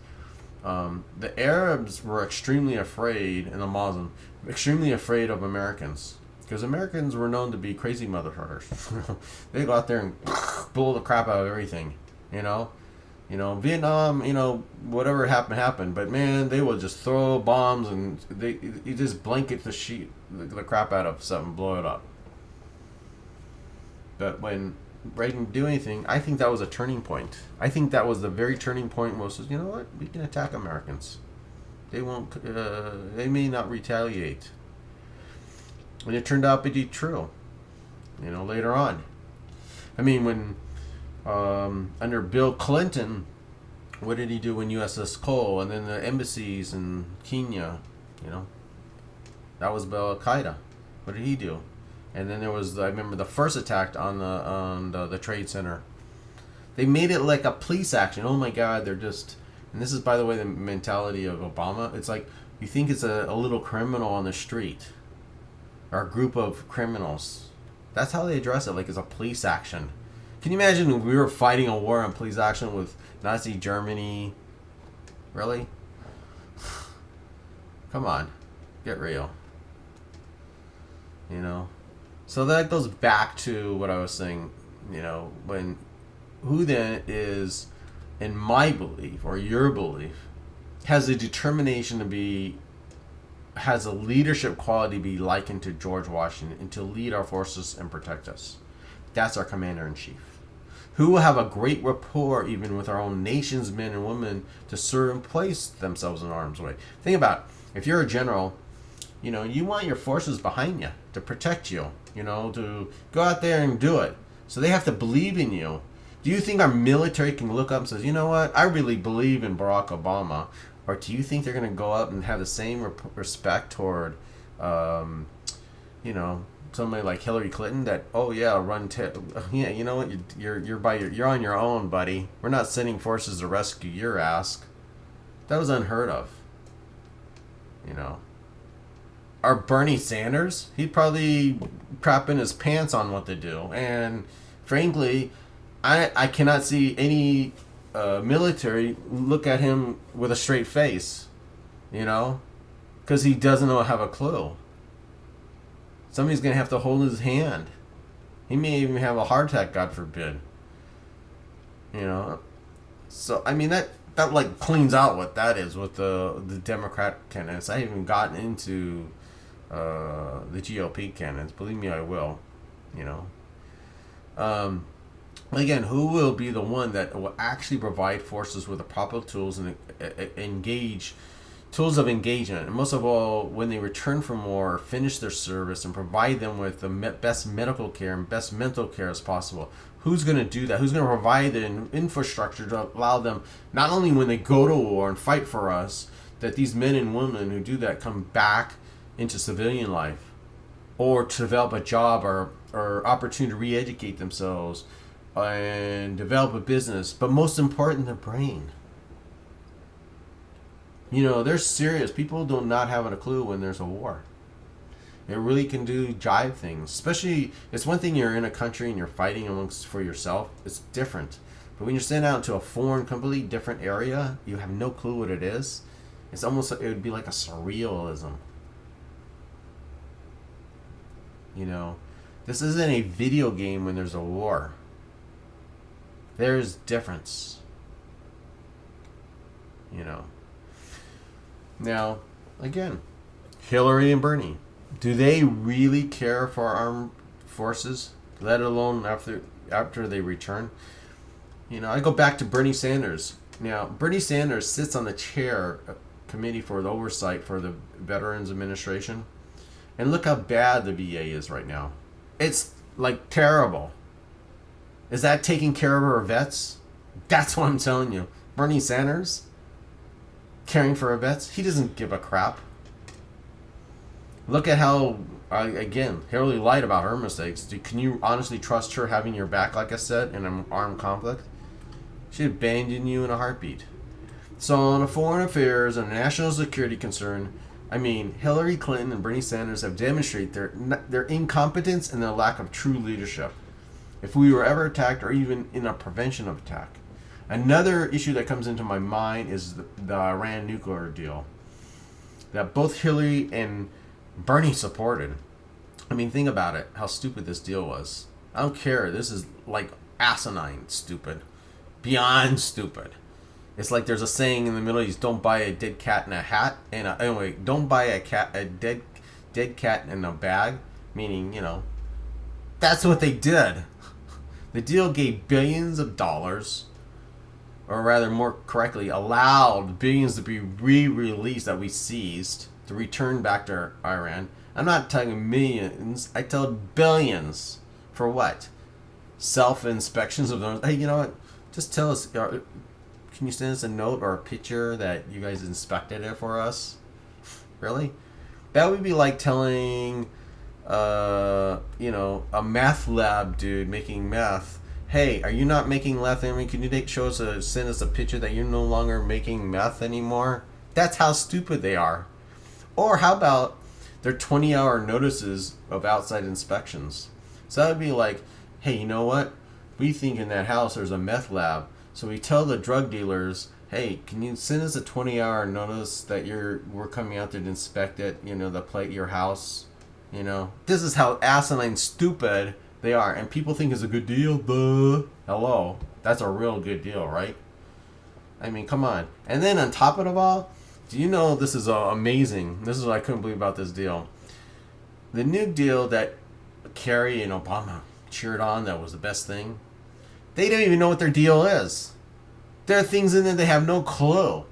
the Arabs were extremely afraid, and the Muslims, extremely afraid of Americans. Because Americans were known to be crazy motherfuckers. They go out there and blow the crap out of everything, Vietnam, whatever happened. But man, they will just throw bombs and you just blanket the crap out of something, blow it up. But when Reagan didn't do anything, I think that was a turning point. I think that was the very turning point where it says, you know what, we can attack Americans. They won't. They may not retaliate. And it turned out to be true. Later on. I mean, when under Bill Clinton, what did he do when USS Cole and then the embassies in Kenya? That was Al Qaeda. What did he do? And then there was, I remember the first attack on the Trade Center. They made it like a police action. Oh my God, they're just. And this is, by the way, the mentality of Obama. It's like you think it's a little criminal on the street, or a group of criminals. That's how they address it, like it's a police action. Can you imagine if we were fighting a war on police action with Nazi Germany? Really? Come on. Get real. So that goes back to what I was saying, who then is in my belief or your belief, has a determination to be, has a leadership quality to be likened to George Washington and to lead our forces and protect us. That's our commander in chief, who will have a great rapport even with our own nation's men and women to serve and place themselves in harm's way. Think about it. If you're a general, you want your forces behind you to protect you, to go out there and do it. So they have to believe in you. Do you think our military can look up and say, you know what, I really believe in Barack Obama? Or do you think they're going to go up and have the same respect toward, somebody like Hillary Clinton that, oh yeah, yeah, you know what, you're on your own, buddy. We're not sending forces to rescue your ass. That was unheard of. Or Bernie Sanders, he'd probably crap in his pants on what to do. And frankly, I cannot see any military look at him with a straight face, because he doesn't have a clue. Somebody's going to have to hold his hand. He may even have a heart attack, God forbid. So, I mean, that like cleans out what that is with the Democrat candidates. I haven't gotten into the GOP candidates. Believe me, I will. Again, who will be the one that will actually provide forces with the proper tools and tools of engagement, and most of all, when they return from war, finish their service and provide them with the best medical care and best mental care as possible? Who's going to do that? Who's going to provide the infrastructure to allow them, not only when they go to war and fight for us, that these men and women who do that come back into civilian life, or to develop a job or opportunity to re-educate themselves and develop a business, but most important, their brain. They're serious. People do not have a clue when there's a war. It really can do jive things. Especially, it's one thing you're in a country and you're fighting amongst for yourself. It's different. But when you're sent out into a foreign, completely different area, you have no clue what it is. It's almost, it would be like a surrealism. This isn't a video game when there's a war. There's difference. Now, again, Hillary and Bernie, do they really care for our armed forces, let alone after they return? I go back to Bernie Sanders. Now, Bernie Sanders sits on the chair committee for the oversight for the Veterans Administration, and look how bad the VA is right now. It's like terrible. Is that taking care of our vets? That's what I'm telling you. Bernie Sanders caring for our vets, he doesn't give a crap. Look at how, again, Hillary lied about her mistakes. Can you honestly trust her having your back, like I said, in an armed conflict? She'd abandon you in a heartbeat. So on a foreign affairs and a national security concern, I mean, Hillary Clinton and Bernie Sanders have demonstrated their incompetence and their lack of true leadership. If we were ever attacked, or even in a prevention of attack. Another issue that comes into my mind is the Iran nuclear deal that both Hillary and Bernie supported. I mean, think about it, how stupid this deal was. I don't care. This is like asinine stupid. Beyond stupid. It's like there's a saying in the Middle East, don't buy a dead cat in a hat. Anyway, don't buy a dead cat in a bag. Meaning, that's what they did. The deal gave billions of dollars, or rather more correctly, allowed billions to be re-released that we seized to return back to Iran. I'm not telling millions, I tell billions. For what? Self-inspections of those. Hey, you know what? Just tell us, can you send us a note or a picture that you guys inspected it for us? Really? That would be like telling, a meth lab dude making meth, hey, are you not making meth anymore? Can you send us a picture that you're no longer making meth anymore? That's how stupid they are. Or how about their 20-hour notices of outside inspections? So that would be like, hey, you know what? We think in that house there's a meth lab. So we tell the drug dealers, hey, can you send us a 20-hour notice that we're coming out there to inspect it, your house? This is how asinine stupid they are. And people think it's a good deal. Duh. Hello. That's a real good deal, right? I mean, come on. And then on top of it all, do you know this is amazing? This is what I couldn't believe about this deal. The new deal that Kerry and Obama cheered on, that was the best thing. They don't even know what their deal is. There are things in there they have no clue.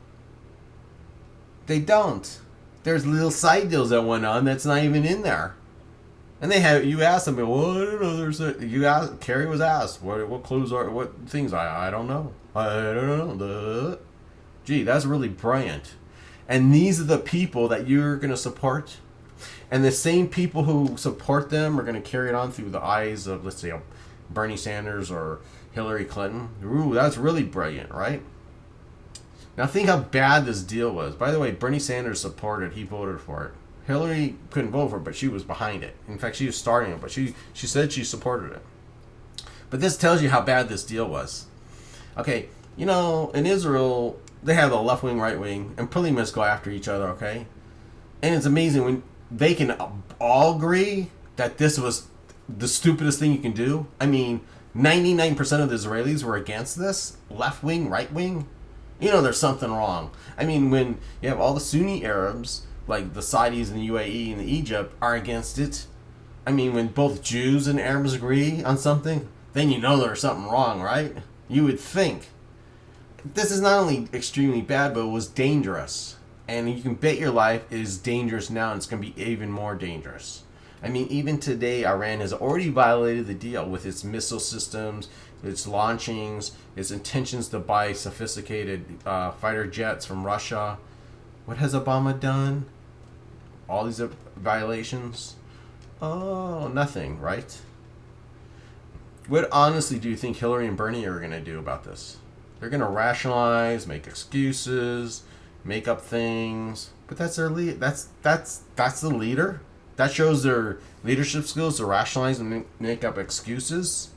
They don't. There's little side deals that went on that's not even in there. And they have, you ask them, well, I don't know. Kerry was asked, what clues are, what things? I don't know. I don't know. Gee, that's really brilliant. And these are the people that you're going to support. And the same people who support them are going to carry it on through the eyes of, let's say, Bernie Sanders or Hillary Clinton. Ooh, that's really brilliant, right? Now think how bad this deal was. By the way, Bernie Sanders supported, he voted for it. Hillary couldn't vote for it, but she was behind it. In fact, she was starting it, but she said she supported it. But this tells you how bad this deal was. Okay, you know, in Israel, they have the left wing, right wing, and pretty much go after each other, okay? And it's amazing when they can all agree that this was the stupidest thing you can do. I mean, 99% of the Israelis were against this. Left wing, right wing. You know, there's something wrong. I mean, when you have all the Sunni Arabs, like the Saudis and the UAE and the Egypt, are against it. I mean, when both Jews and Arabs agree on something, then you know there's something wrong, right? You would think. This is not only extremely bad, but it was dangerous. And you can bet your life it is dangerous now, and it's going to be even more dangerous. I mean, even today, Iran has already violated the deal with its missile systems, its launchings, its intentions to buy sophisticated fighter jets from Russia. What has Obama done? All these violations? Oh, nothing, right? What honestly do you think Hillary and Bernie are going to do about this? They're going to rationalize, make excuses, make up things. But that's their lead. That's the leader. That shows their leadership skills to rationalize and make up excuses.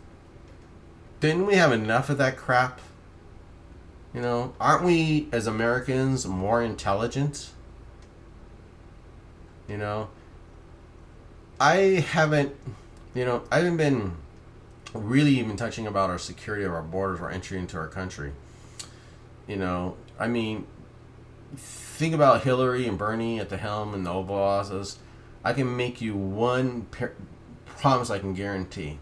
Didn't we have enough of that crap? You know, aren't we as Americans more intelligent? You know, I haven't been really even touching about our security of our borders or entry into our country. You know, I mean, think about Hillary and Bernie at the helm in the Oval Office. I can make you one promise I can guarantee.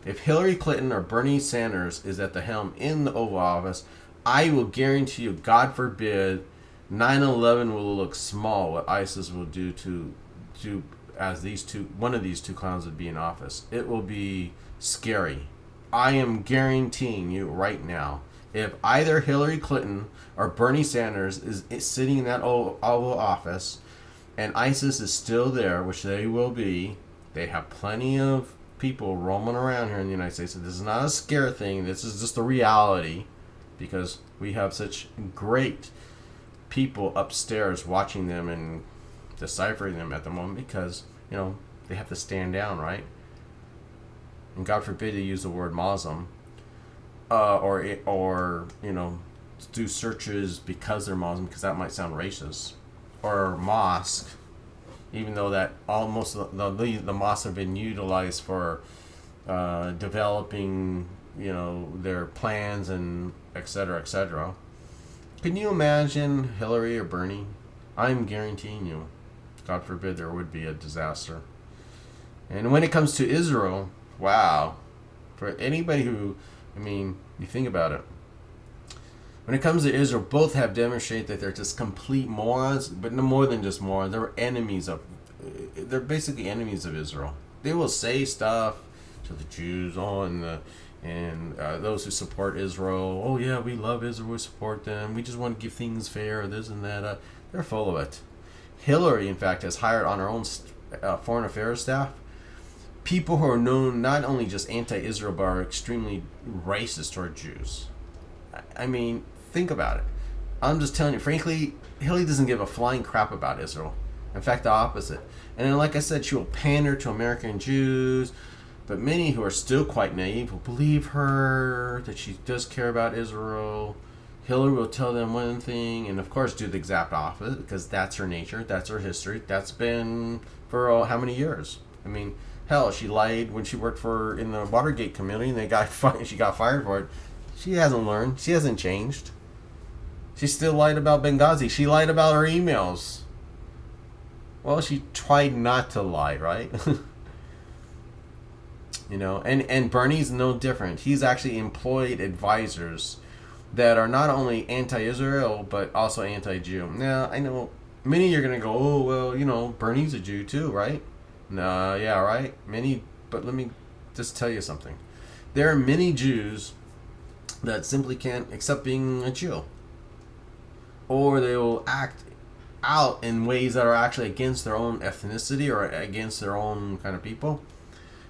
If Hillary Clinton or Bernie Sanders is at the helm in the Oval Office, I will guarantee you, God forbid, 9/11 will look small. What ISIS will do to as one of these two clowns would be in office. It will be scary. I am guaranteeing you right now. If either Hillary Clinton or Bernie Sanders is sitting in that Oval Office, and ISIS is still there, which they will be, they have plenty of people roaming around here in the United States. So this is not a scare thing. This is just a reality, because we have such great people upstairs watching them and deciphering them at the moment, because, you know, they have to stand down, right? And God forbid they use the word Muslim, or you know, do searches because they're Muslim, because that might sound racist, or mosque, even though that almost the mosques have been utilized for developing, you know, their plans and etc. etc. Can you imagine Hillary or Bernie? I'm guaranteeing you, God forbid there would be a disaster. And when it comes to Israel, wow, for anybody who, I mean, you think about it. When it comes to Israel, both have demonstrated that they're just complete morons, but no more than just morons. They're basically enemies of Israel. They will say stuff to the Jews, and those who support Israel. Oh yeah, we love Israel, we support them. We just want to give things fair, this and that. They're full of it. Hillary, in fact, has hired on her own foreign affairs staff people who are known not only just anti-Israel, but are extremely racist toward Jews. I mean, think about it. I'm just telling you, frankly, Hillary doesn't give a flying crap about Israel. In fact, the opposite. And then, like I said, she will pander to American Jews, but many who are still quite naive will believe her, that she does care about Israel. Hillary will tell them one thing, and of course do the exact opposite, because that's her nature, that's her history. That's been for how many years? I mean, hell, she lied when she worked in the Watergate community, and she got fired for it. She hasn't learned. She hasn't changed. She still lied about Benghazi. She lied about her emails. Well, she tried not to lie, right? You know, and Bernie's no different. He's actually employed advisors that are not only anti-Israel but also anti-Jew. Now, I know many are going to go, oh, well, you know, Bernie's a Jew too, right? No, yeah, right? Many, but let me just tell you something. There are many Jews that simply can't accept being a Jew. Or they will act out in ways that are actually against their own ethnicity or against their own kind of people.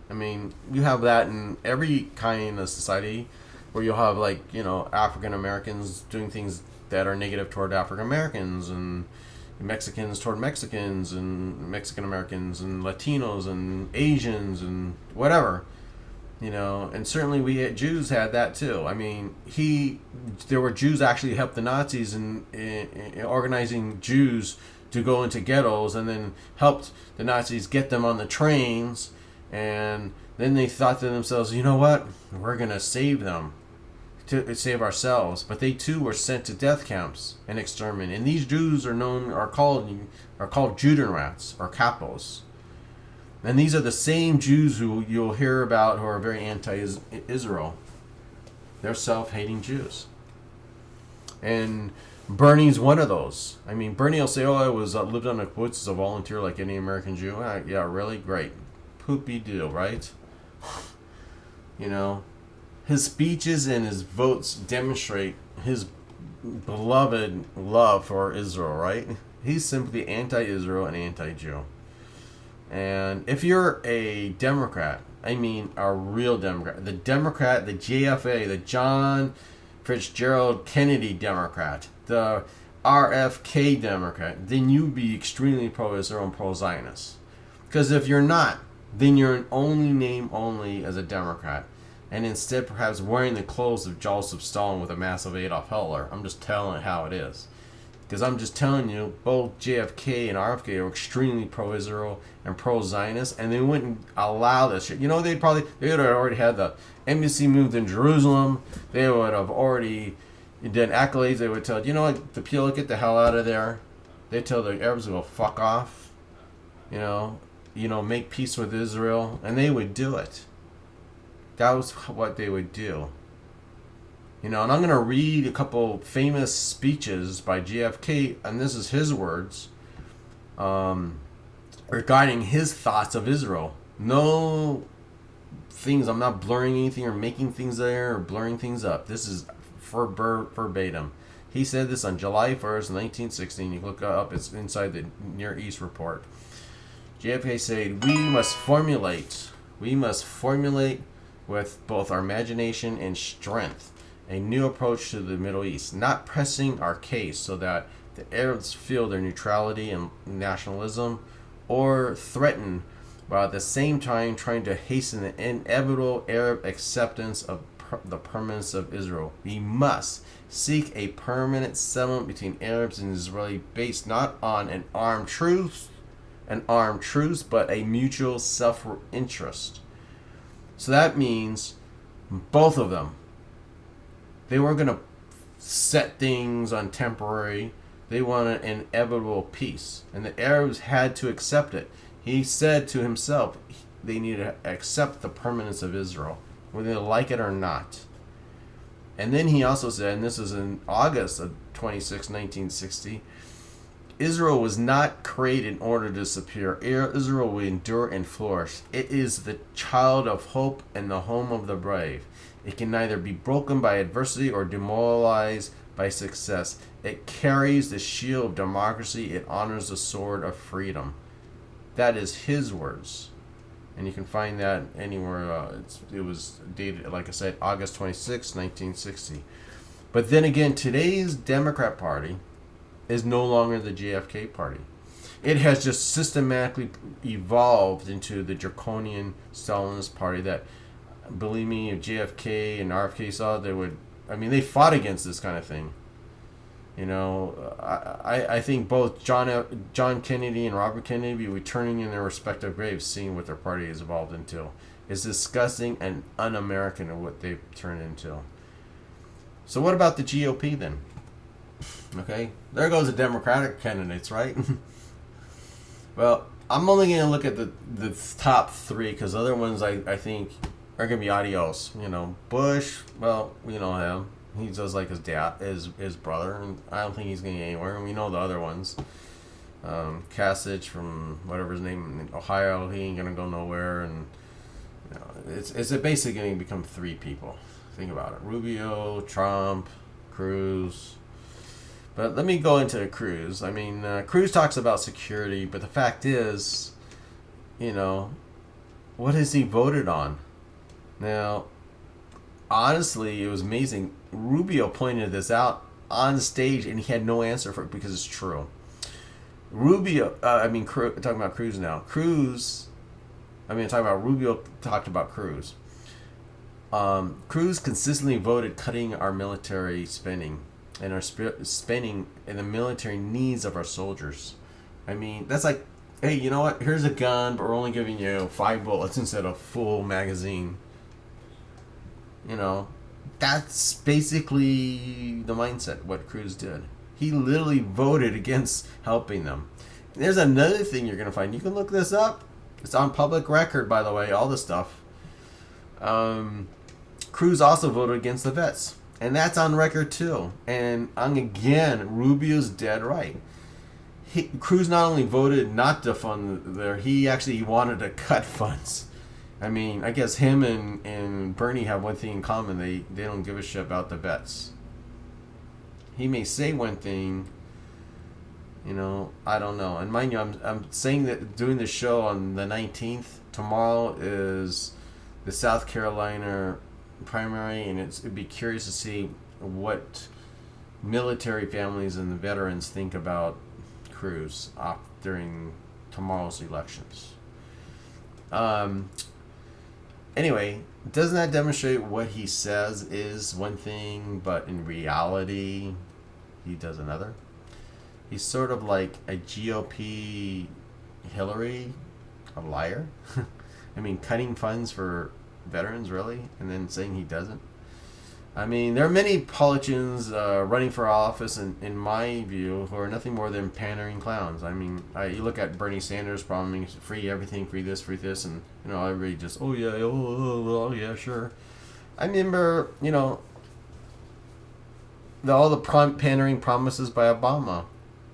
I mean, you have that in every kind of society where you'll have, like, you know, African Americans doing things that are negative toward African Americans, and Mexicans toward Mexicans, and Mexican Americans, and Latinos, and Asians, and whatever. You know, and certainly Jews had that too. I mean, there were Jews actually helped the Nazis in organizing Jews to go into ghettos, and then helped the Nazis get them on the trains, and then they thought to themselves, you know what, we're gonna save them, to save ourselves. But they too were sent to death camps and exterminated. And these Jews are called Judenrats or capos. And these are the same Jews who you'll hear about who are very anti-Israel. They're self-hating Jews. And Bernie's one of those. I mean, Bernie will say, oh, I lived on a kibbutz as a volunteer like any American Jew. Yeah, really? Great. Poopy deal, right? You know, his speeches and his votes demonstrate his beloved love for Israel, right? He's simply anti-Israel and anti-Jew. And if you're a Democrat, I mean a real Democrat, the JFA, the John Fitzgerald Kennedy Democrat, the RFK Democrat, then you'd be extremely pro-Israel and pro-Zionist. Because if you're not, then you're an only as a Democrat, and instead perhaps wearing the clothes of Joseph Stalin with a massive Adolf Hitler. I'm just telling it how it is. Because I'm just telling you, both JFK and RFK are extremely pro-Israel and pro-Zionist, and they wouldn't allow this shit. You know, they would have already had the embassy moved in Jerusalem. They would have already done accolades. They would tell, you know what, the people get the hell out of there. They tell the Arabs to go fuck off. You know, make peace with Israel, and they would do it. That was what they would do. You know, and I'm going to read a couple famous speeches by JFK, and this is his words, regarding his thoughts of Israel. No things, I'm not blurring anything or making things there or blurring things up. This is verbatim. He said this on July 1st, 1916. You can look it up, it's inside the Near East report. JFK said, we must formulate with both our imagination and strength a new approach to the Middle East, not pressing our case so that the Arabs feel their neutrality and nationalism, or threaten, while at the same time trying to hasten the inevitable Arab acceptance of the permanence of Israel. We must seek a permanent settlement between Arabs and Israeli based not on an armed truce, but a mutual self-interest. So that means both of them. They weren't going to set things on temporary. They wanted an inevitable peace. And the Arabs had to accept it. He said to himself, they need to accept the permanence of Israel, whether they like it or not. And then he also said, and this is in August of 26, 1960, Israel was not created in order to disappear. Israel will endure and flourish. It is the child of hope and the home of the brave. It can neither be broken by adversity or demoralized by success. It carries the shield of democracy. It honors the sword of freedom. That is his words. And you can find that anywhere. It was dated, like I said, August 26, 1960. But then again, today's Democrat Party is no longer the JFK Party. It has just systematically evolved into the draconian Stalinist party that, believe me, if JFK and RFK saw, they fought against this kind of thing. You know, I think both John Kennedy and Robert Kennedy will be returning in their respective graves, seeing what their party has evolved into. It's disgusting and un-American of what they've turned into. So what about the GOP then? Okay, there goes the Democratic candidates, right? Well, I'm only going to look at the top three because other ones I think are going to be adios. Bush, well, we know him. He does like his dad, his brother, and I don't think he's going to get anywhere. And we know the other ones. Kasich from whatever his name in Ohio, he ain't going to go nowhere. And it's basically going to become three people. Think about it: Rubio, Trump, Cruz. But let me go into Cruz. I mean, Cruz talks about security, but the fact is, what has he voted on? Now, honestly, it was amazing. Rubio pointed this out on stage, and he had no answer for it because it's true. Talking about Cruz now. Talking about Rubio talked about Cruz. Cruz consistently voted cutting our military spending and our spending in the military needs of our soldiers. I mean, that's like, hey, you know what? Here's a gun, but we're only giving you 5 bullets instead of full magazine. That's basically the mindset, what Cruz did. He literally voted against helping them. And there's another thing you're going to find. You can look this up. It's on public record, by the way, all this stuff. Cruz also voted against the vets. And that's on record too. And again, Rubio's dead right. Cruz not only voted not to fund there, he actually wanted to cut funds. I mean, I guess him and Bernie have one thing in common. They don't give a shit about the vets. He may say one thing, I don't know. And mind you, I'm saying that doing the show on the 19th. Tomorrow is the South Carolina primary, and it'd be curious to see what military families and the veterans think about Cruz during tomorrow's elections. Anyway, doesn't that demonstrate what he says is one thing, but in reality, he does another? He's sort of like a GOP Hillary, a liar. I mean, cutting funds for veterans, really? And then saying he doesn't? I mean, there are many politicians running for office, in my view, who are nothing more than pandering clowns. I mean, you look at Bernie Sanders promising free everything, free this, and, everybody just, oh, yeah, oh, yeah, sure. I remember, all the pandering promises by Obama.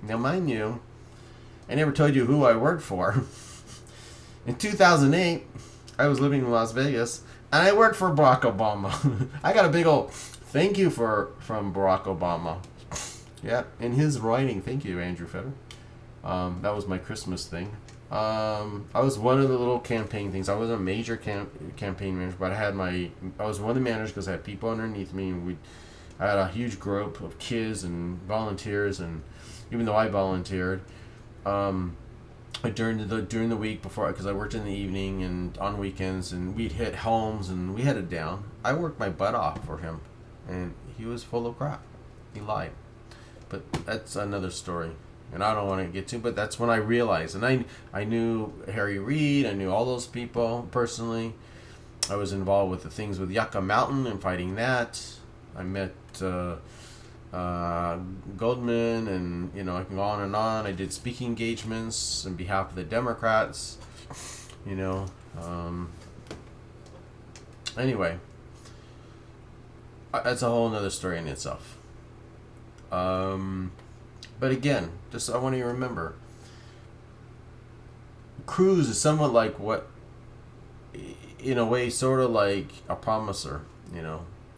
Now, mind you, I never told you who I worked for. In 2008, I was living in Las Vegas, and I worked for Barack Obama. I got a big old thank you from Barack Obama. Yeah, in his writing, thank you, Andrew Fetter. That was my Christmas thing. I was one of the little campaign things. I wasn't a major campaign manager, but I was one of the managers because I had people underneath me, and I had a huge group of kids and volunteers, and even though I volunteered, during the week before, because I worked in the evening and on weekends, and we'd hit homes and we had it down. I worked my butt off for him, and he was full of crap. He lied. But that's another story, and I don't want to get to, but that's when I realized. And I knew Harry Reid, I knew all those people personally. I was involved with the things with Yucca Mountain and fighting that. I met Goldman, and I can go on and on. I did speaking engagements on behalf of the Democrats. Anyway, that's a whole nother story in itself. But again, just I want you to remember, Cruz is somewhat like what, in a way, sort of like a promiser.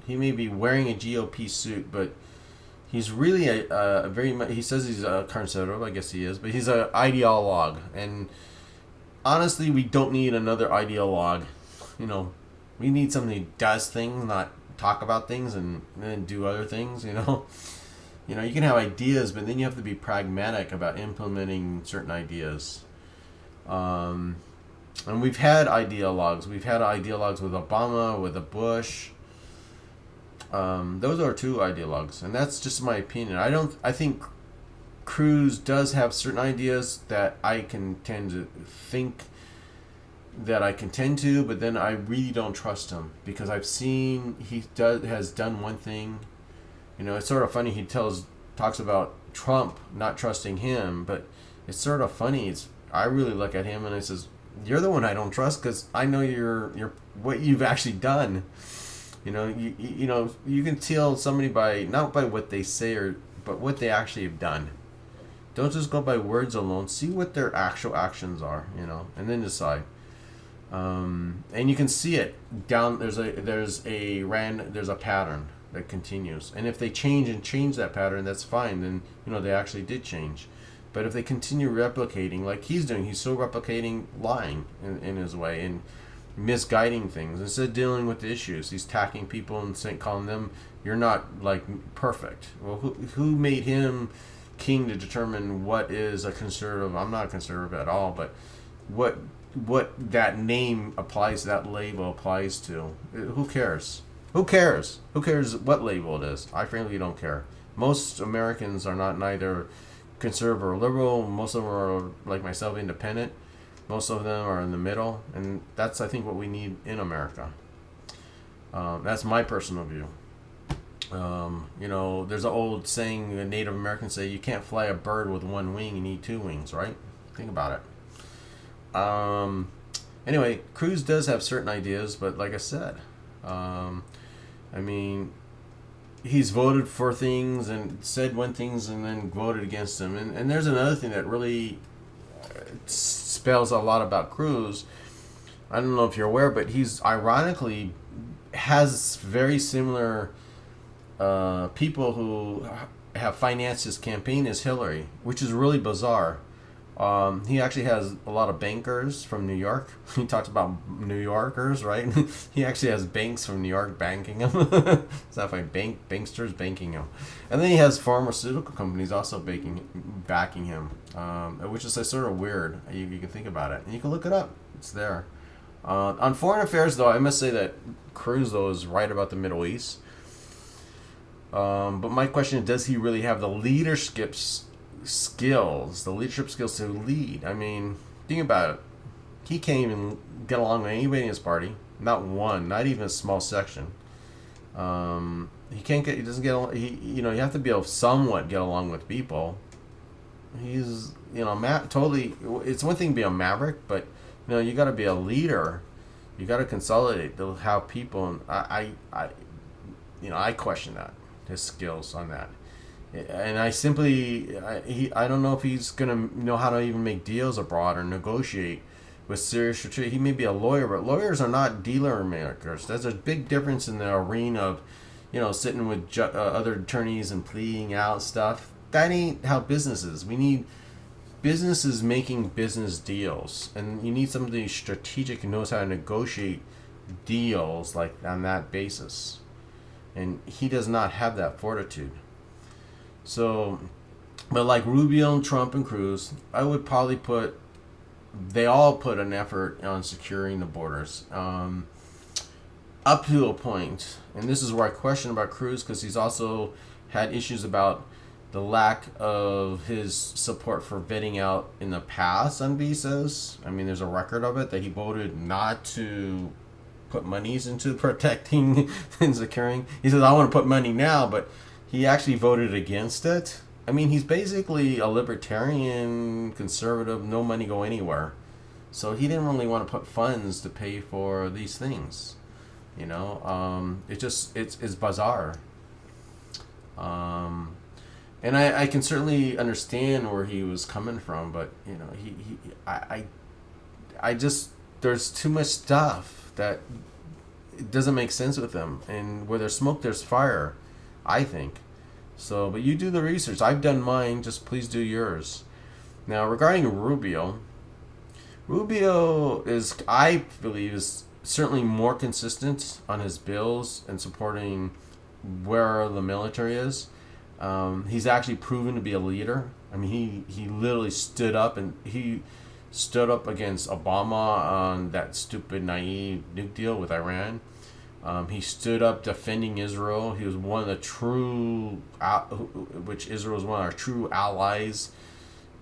He may be wearing a GOP suit, but he's really a very much, he says he's a conservative, I guess he is, but he's an ideologue. And honestly, we don't need another ideologue. We need somebody who does things, not talk about things and then do other things, You can have ideas, but then you have to be pragmatic about implementing certain ideas. And we've had ideologues. We've had ideologues with Obama, with Bush. Those are two ideologues, and that's just my opinion. I think Cruz does have certain ideas that I can tend to think that I can tend to, but then I really don't trust him because I've seen he has done one thing. It's sort of funny. He tells talks about Trump not trusting him, but it's sort of funny. I really look at him and I says, "You're the one I don't trust because I know you're what you've actually done." You can tell somebody by not by what they say but what they actually have done. Don't just go by words alone. See what their actual actions are, and then decide. And you can see it down. There's a pattern that continues, and if they change that pattern, that's fine. Then they actually did change. But if they continue replicating like he's doing, he's still replicating lying in his way and misguiding things instead of dealing with the issues. He's attacking people and calling them, "You're not like perfect." Well, who made him king to determine what is a conservative? I'm not a conservative at all, but what that name applies, that label applies to. Who cares? Who cares what label it is? I frankly don't care. Most Americans are neither conservative or liberal. Most of them are, like myself, independent. Most of them are in the middle, and that's, I think, what we need in America. That's my personal view. There's an old saying that Native Americans say, you can't fly a bird with one wing, you need two wings, right? Think about it. Anyway, Cruz does have certain ideas, but like I said, he's voted for things and said one things and then voted against them. And there's another thing that really spells a lot about Cruz. I don't know if you're aware, but he's ironically has very similar people who have financed his campaign as Hillary, which is really bizarre. He actually has a lot of bankers from New York. He talks about New Yorkers, right? He actually has banks from New York banking him. It's not like banksters banking him. And then he has pharmaceutical companies also backing him, which is sort of weird. You can think about it. And you can look it up. It's there. On foreign affairs, though, I must say that Cruz, though, is right about the Middle East. But my question is, does he really have the leadership skills to lead? I mean, think about it. He can't even get along with anybody in his party. Not one, not even a small section. He doesn't get along. You have to be able to somewhat get along with people. He's, totally. It's one thing to be a maverick, but you got to be a leader. You got to consolidate to have people. And I question that, his skills on that. And I don't know if he's gonna know how to even make deals abroad or negotiate with serious strategy. He may be a lawyer, but lawyers are not dealer makers. There's a big difference in the arena of, sitting with other attorneys and pleading out stuff. That ain't how business is. We need businesses making business deals, and you need somebody strategic who knows how to negotiate deals like on that basis. And he does not have that fortitude. So, but like Rubio and Trump and Cruz, I would probably they all put an effort on securing the borders. Up to a point, and this is where I question about Cruz, because he's also had issues about the lack of his support for vetting out in the past on visas. I mean, there's a record of it that he voted not to put monies into protecting and securing. He says, I want to put money now, but he actually voted against it. I mean, he's basically a libertarian, conservative, no money go anywhere. So he didn't really want to put funds to pay for these things. It's bizarre. And I can certainly understand where he was coming from, but there's too much stuff that it doesn't make sense with him. And where there's smoke, there's fire, I think. So, but you do the research. I've done mine. Just please do yours. Now, regarding Rubio is, I believe, is certainly more consistent on his bills and supporting where the military is. He's actually proven to be a leader. I mean, he literally stood up against Obama on that stupid, naive nuke deal with Iran. He stood up defending Israel. He was one of the which Israel is one of our true allies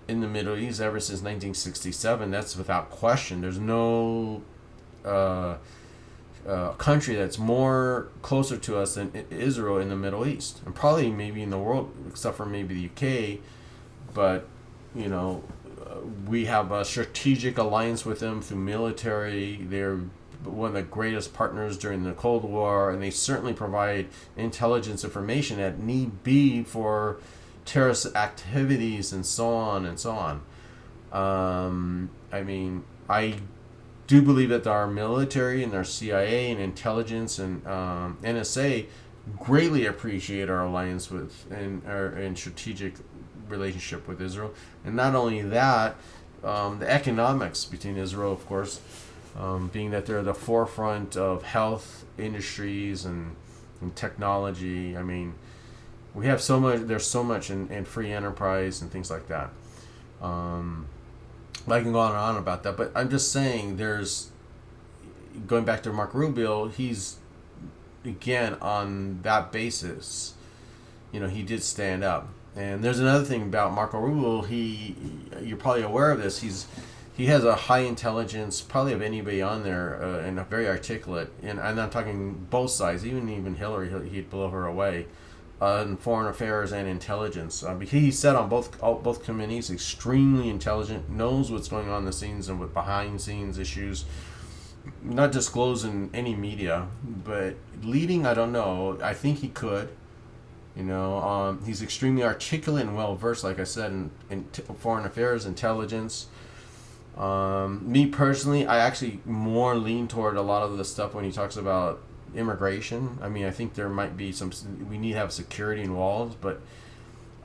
in the Middle East ever since 1967. That's without question. There's no country that's more closer to us than Israel in the Middle East, and probably maybe in the world, except for maybe the UK. But we have a strategic alliance with them through military. They're one of the greatest partners during the Cold War, and they certainly provide intelligence information at need be for terrorist activities and so on and so on. I do believe that our military and our CIA and intelligence and NSA greatly appreciate our alliance with and strategic relationship with Israel. And not only that, the economics between Israel, of course, being that they're the forefront of health industries and technology. I mean, we have so much. There's so much in free enterprise and things like that. I can go on and on about that, but I'm just saying, there's, going back to Marco Rubio, he's, again, on that basis, he did stand up. And there's another thing about Marco Rubio. You're probably aware of this. He has a high intelligence, probably of anybody on there, and a very articulate. And I'm not talking both sides. Even Hillary, he'd blow her away. In foreign affairs and intelligence. He said on both committees, extremely intelligent, knows what's going on in the scenes and with behind scenes issues, not disclosing any media, but leading, I don't know. I think he could. He's extremely articulate and well versed, like I said, in foreign affairs, intelligence. Me personally, I actually more lean toward a lot of the stuff when he talks about immigration. I mean, I think there might be we need to have security and walls, but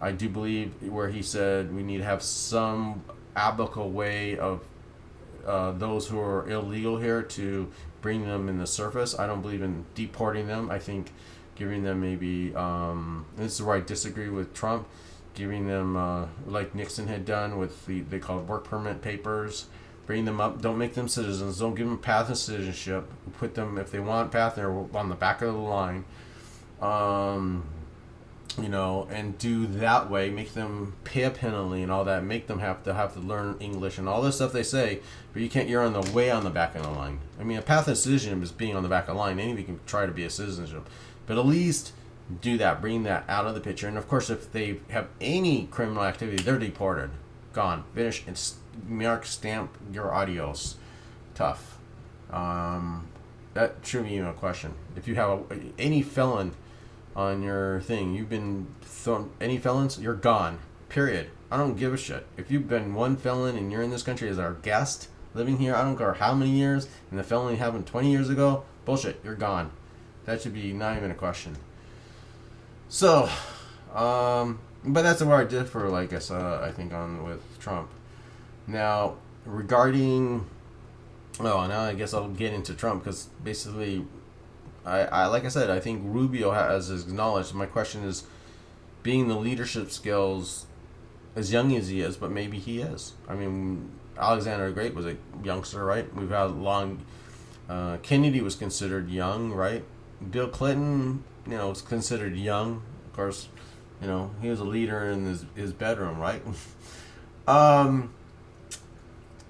I do believe where he said we need to have some applicable way of those who are illegal here to bring them in the surface. I don't believe in deporting them. I think giving them maybe, this is where I disagree with Trump, giving them, like Nixon had done with they call it work permit papers, bring them up, don't make them citizens, don't give them path of citizenship, put them, if they want path, they're on the back of the line, and do that way, make them pay a penalty and all that, make them have to learn English and all this stuff they say, but you're on the way on the back of the line. I mean, a path of citizenship is being on the back of the line. Anybody can try to be a citizenship, but at least do that, bring that out of the picture. And of course, if they have any criminal activity, they're deported, gone, finish, and mark, stamp, your adios. Tough. That shouldn't be even a question. If you have any felon on your thing, you've been thrown, any felons, you're gone. Period. I don't give a shit. If you've been one felon and you're in this country as our guest, living here, I don't care how many years, and the felony happened 20 years ago, bullshit, you're gone. That should be not even a question. So, but that's where I differ, like I said, I think, on with Trump. Now, regarding, now I guess I'll get into Trump, because basically, I like I said, I think Rubio has acknowledged. My question is, being the leadership skills, as young as he is, but maybe he is. I mean, Alexander the Great was a youngster, right? We've had long, Kennedy was considered young, right? Bill Clinton, was considered young. Of course, he was a leader in his bedroom, right?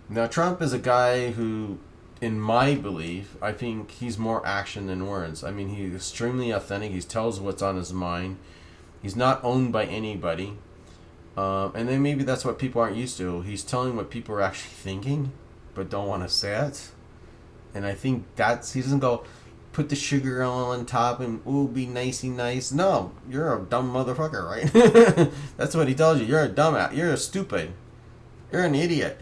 Now, Trump is a guy who, in my belief, I think he's more action than words. I mean, he's extremely authentic. He tells what's on his mind. He's not owned by anybody. And then maybe that's what people aren't used to. He's telling what people are actually thinking, but don't want to say it. And I think he doesn't go, put the sugar on top and, ooh, be nicey nice. No, you're a dumb motherfucker, right? That's what he tells you. You're a dumbass. You're a stupid. You're an idiot.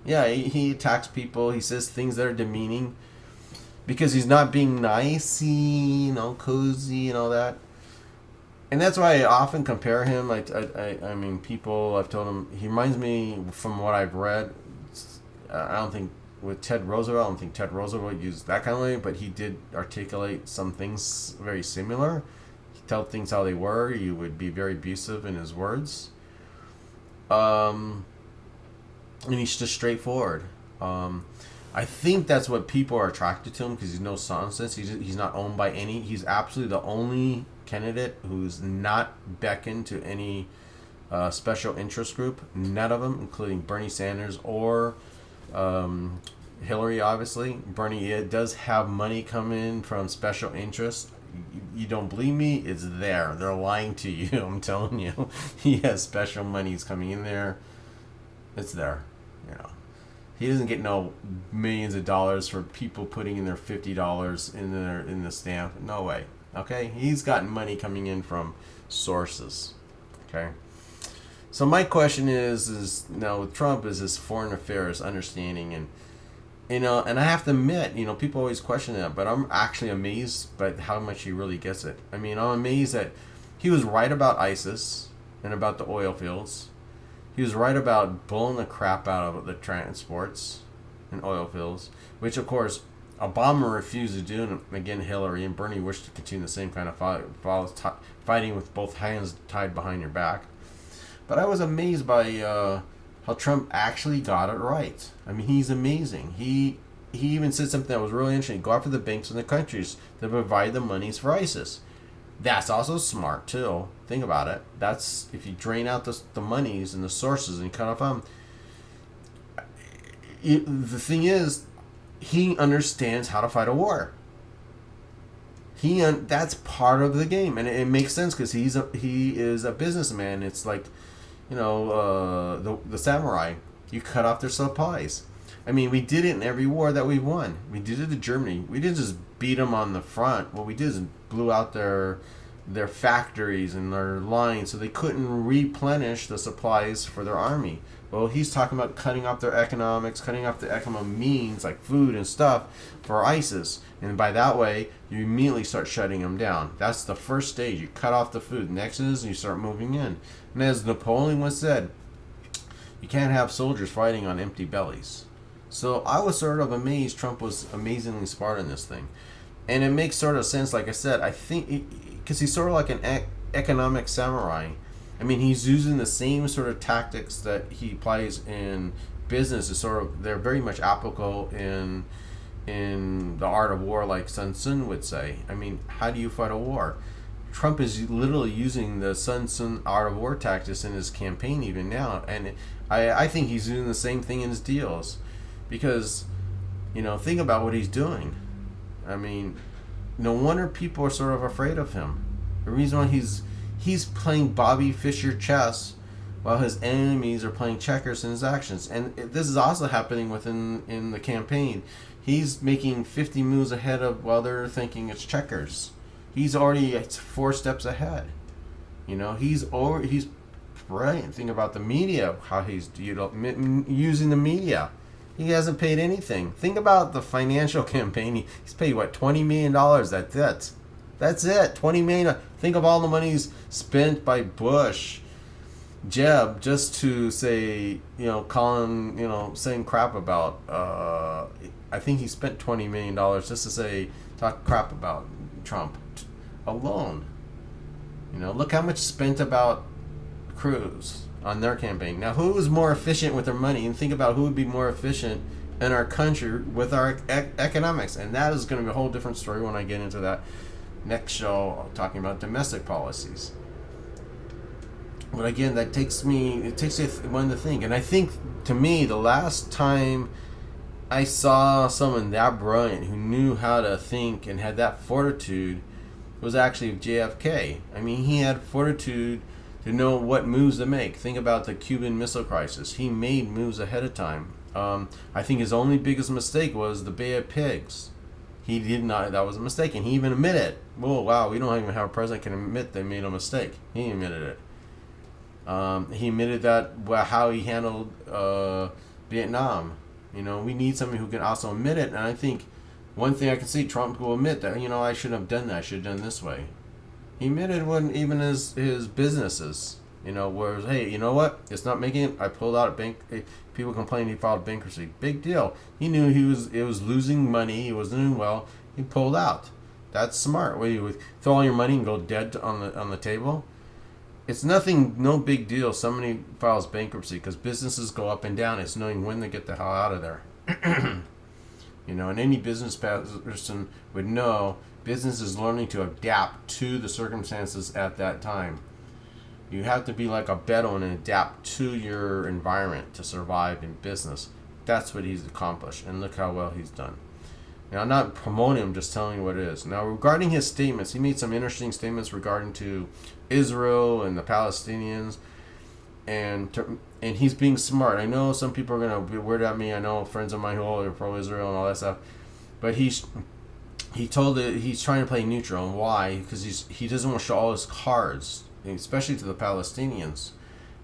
Yeah, he attacks people. He says things that are demeaning because he's not being nicey, cozy and all that. And that's why I often compare him. I mean, people, I've told him, he reminds me, from what I've read, I don't think with Ted Roosevelt, I don't think Ted Roosevelt used that kind of way, but he did articulate some things very similar. He tell things how they were. He would be very abusive in his words. And he's just straightforward. I think that's what people are attracted to him, because he's no nonsense. He's not owned by any. He's absolutely the only candidate who's not beckoned to any special interest group. None of them, including Bernie Sanders or Hillary, obviously. Bernie, it does have money come in from special interests. You don't believe me? It's there. They're lying to you. I'm telling you. He has special monies coming in there. It's there. You know, he doesn't get no millions of dollars for people putting in their $50 in the stamp. No way. Okay, he's gotten money coming in from sources. Okay. So my question is now with Trump is his foreign affairs understanding, and and I have to admit, people always question that, but I'm actually amazed by how much he really gets it. I mean, I'm amazed that he was right about ISIS and about the oil fields. He was right about blowing the crap out of the transports and oil fields, which of course Obama refused to do, and again Hillary and Bernie wished to continue the same kind of fighting with both hands tied behind your back. But I was amazed by how Trump actually got it right. I mean, he's amazing. He even said something that was really interesting. Go after the banks and the countries that provide the monies for ISIS. That's also smart too. Think about it. That's if you drain out the monies and the sources and you cut off them. The thing is, he understands how to fight a war. That's part of the game, and it makes sense because he is a businessman. It's like, the samurai. You cut off their supplies. I mean, we did it in every war that we've won. We did it to Germany. We didn't just beat them on the front. What we did is blew out their factories and their lines so they couldn't replenish the supplies for their army. Well, he's talking about cutting off their economics, cutting off the economic means like food and stuff for ISIS. And by that way, you immediately start shutting them down. That's the first stage. You cut off the food. Next is you start moving in. And as Napoleon once said, you can't have soldiers fighting on empty bellies. So I was sort of amazed Trump was amazingly smart in this thing. And it makes sort of sense, like I said, I think, because he's sort of like an economic samurai. I mean, he's using the same sort of tactics that he applies in business. They're very much applicable in the art of war, like Sun Tzu would say. I mean, how do you fight a war? Trump is literally using the Sun Tzu art of war tactics in his campaign even now, and I think he's doing the same thing in his deals, because think about what he's doing. I mean, no wonder people are sort of afraid of him. The reason why he's playing Bobby Fischer chess while his enemies are playing checkers in his actions. And this is also happening in the campaign. He's making 50 moves ahead of while they're thinking it's checkers. He's already 4 steps ahead. He's brilliant. Think about the media, how he's using the media. He hasn't paid anything. Think about the financial campaign. He's paid $20 million. That's it. That's it. $20 million. Think of all the monies spent by Bush, Jeb, just to say, calling, saying crap about. I think he spent $20 million just to talk crap about Trump alone. Look how much spent about Cruz on their campaign. Now, who was more efficient with their money? And think about who would be more efficient in our country with our economics. And that is going to be a whole different story when I get into that next show, talking about domestic policies. But again, it takes one to think. And I think, to me, the last time I saw someone that brilliant who knew how to think and had that fortitude was actually JFK. I mean, he had fortitude to know what moves to make. Think about the Cuban Missile Crisis. He made moves ahead of time. I think his only biggest mistake was the Bay of Pigs. He did not. That was a mistake, and he even admitted it. Oh wow, we don't even have a president can admit they made a mistake. He admitted it. He admitted that how he handled Vietnam. We need somebody who can also admit it. And I think one thing I can see, Trump will admit that I shouldn't have done that. I should have done this way. He admitted when even his businesses, whereas, hey, you know what? It's not making it. I pulled out a bank. People complained he filed bankruptcy. Big deal. He knew it was losing money. He wasn't doing well. He pulled out. That's smart. Where you would throw all your money and go dead on the table. It's no big deal. Somebody files bankruptcy because businesses go up and down. It's knowing when to get the hell out of there. And any business person would know business is learning to adapt to the circumstances at that time. You have to be like a Bedouin and adapt to your environment to survive in business. That's what he's accomplished, and look how well he's done. Now, I'm not promoting him, just telling you what it is. Now, regarding his statements, he made some interesting statements regarding to Israel and the Palestinians, and he's being smart. I know some people are gonna be weird at me. I know friends of mine who are pro-Israel and all that stuff, but he's trying to play neutral. And why? Because he doesn't want to show all his cards, especially to the Palestinians.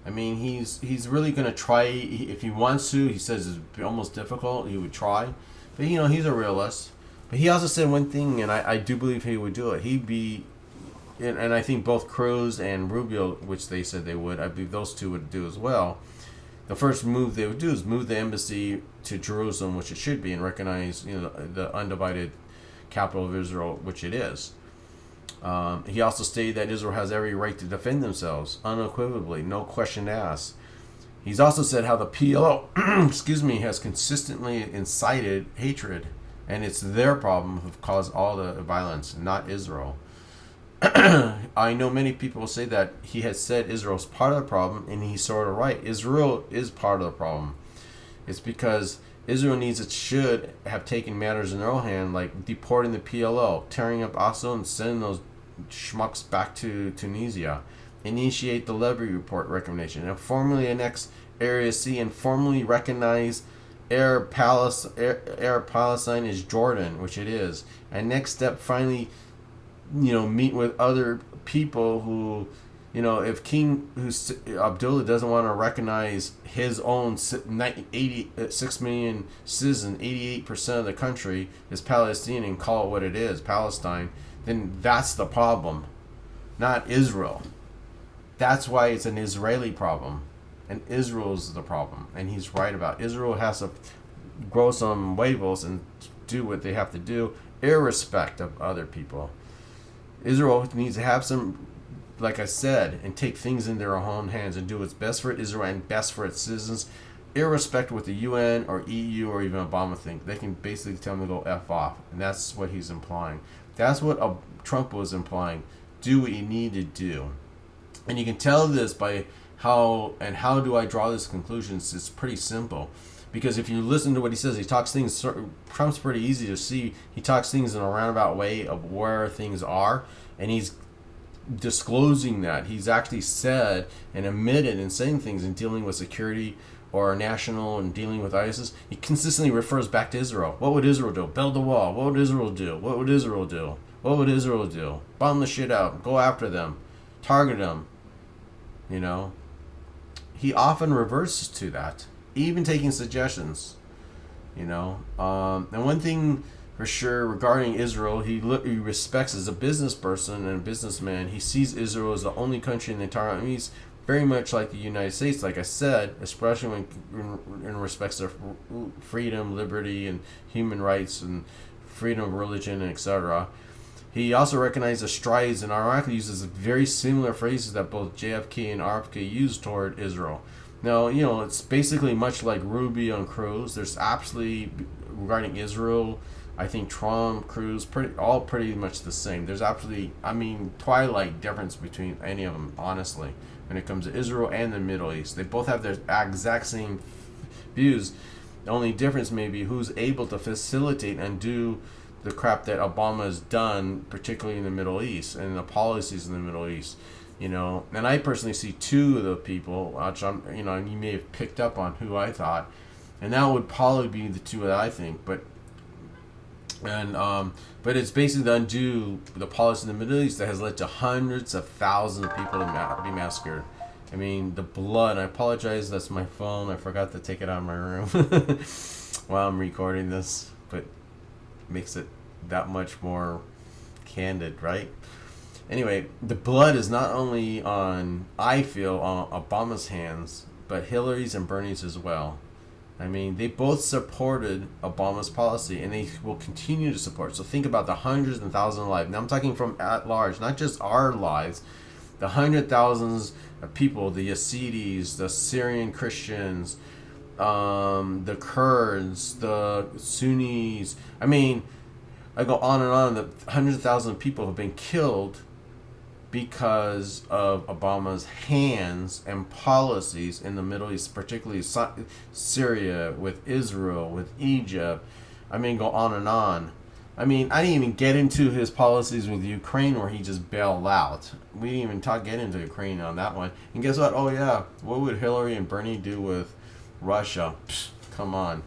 I mean, he's really gonna try if he wants to. He says it's almost difficult. He would try. But, he's a realist. But he also said one thing, and I do believe he would do it. He'd be, and I think both Cruz and Rubio, which they said they would, I believe those two would do as well. The first move they would do is move the embassy to Jerusalem, which it should be, and recognize, the undivided capital of Israel, which it is. He also stated that Israel has every right to defend themselves, unequivocally, no question asked. He's also said how the PLO, has consistently incited hatred, and it's their problem who've caused all the violence, not Israel. I know many people will say that he has said Israel's part of the problem, and he's sort of right. Israel is part of the problem. It's because Israel should have taken matters in their own hand, like deporting the PLO, tearing up Oslo, and sending those schmucks back to Tunisia. Initiate the Levy Report recommendation, and formally annex Area C, and formally recognize Arab Palestine as Jordan, which it is. And next step, finally, meet with other people who, if King Abdullah doesn't want to recognize his own 6 million citizens, 88% of the country is Palestinian, and call it what it is, Palestine, then that's the problem, not Israel. That's why it's an Israeli problem, and Israel's the problem. And he's right about it. Israel has to grow some huevos and do what they have to do, irrespective of other people. Israel needs to have some, like I said, and take things in their own hands and do what's best for Israel and best for its citizens, irrespective of what the UN or EU or even Obama think. They can basically tell them to go F off, and that's what he's implying. That's what Trump was implying. Do what you need to do. And you can tell this by how do I draw this conclusions? It's pretty simple. Because if you listen to what he says, he talks things, Trump's pretty easy to see. He talks things in a roundabout way of where things are, and he's disclosing that. He's actually said and admitted in saying things in dealing with security or national and dealing with ISIS. He consistently refers back to Israel. What would Israel do? Build a wall. What would Israel do? What would Israel do? What would Israel do? Bomb the shit out. Go after them. Target them. He often reverts to that, even taking suggestions. And one thing for sure regarding Israel, he respects as a business person and a businessman. He sees Israel as the only country in the entire. He's very much like the United States, like I said, especially when in respects of freedom, liberty, and human rights, and freedom of religion, and etc. He also recognized the strides, and ironically uses very similar phrases that both JFK and RFK used toward Israel. Now, it's basically much like Rubio and Cruz. There's absolutely, regarding Israel, I think Trump, Cruz, pretty much the same. There's absolutely, twilight difference between any of them, honestly, when it comes to Israel and the Middle East. They both have their exact same views. The only difference may be who's able to facilitate and do the crap that Obama has done, particularly in the Middle East and the policies in the Middle East. And I personally see two of the people, which you may have picked up on who I thought, and that would probably be the two that I think. But it's basically to undo the policy in the Middle East that has led to hundreds of thousands of people to be massacred. The blood. I apologize. That's my phone. I forgot to take it out of my room while I'm recording this, but makes it that much more candid, right? Anyway, the blood is not only I feel, on Obama's hands, but Hillary's and Bernie's as well. They both supported Obama's policy, and they will continue to support. So think about the hundreds and thousands of lives. Now I'm talking from at large, not just our lives. The hundred thousands of people, the Yazidis, the Syrian Christians, the Kurds, the Sunnis. I go on and on. The hundreds of thousands of people have been killed because of Obama's hands and policies in the Middle East, particularly Syria, with Israel, with Egypt. I mean, go on and on. I mean, I didn't even get into his policies with Ukraine where he just bailed out. We didn't even get into Ukraine on that one. And guess what? Oh, yeah. What would Hillary and Bernie do with Russia? Psh, come on.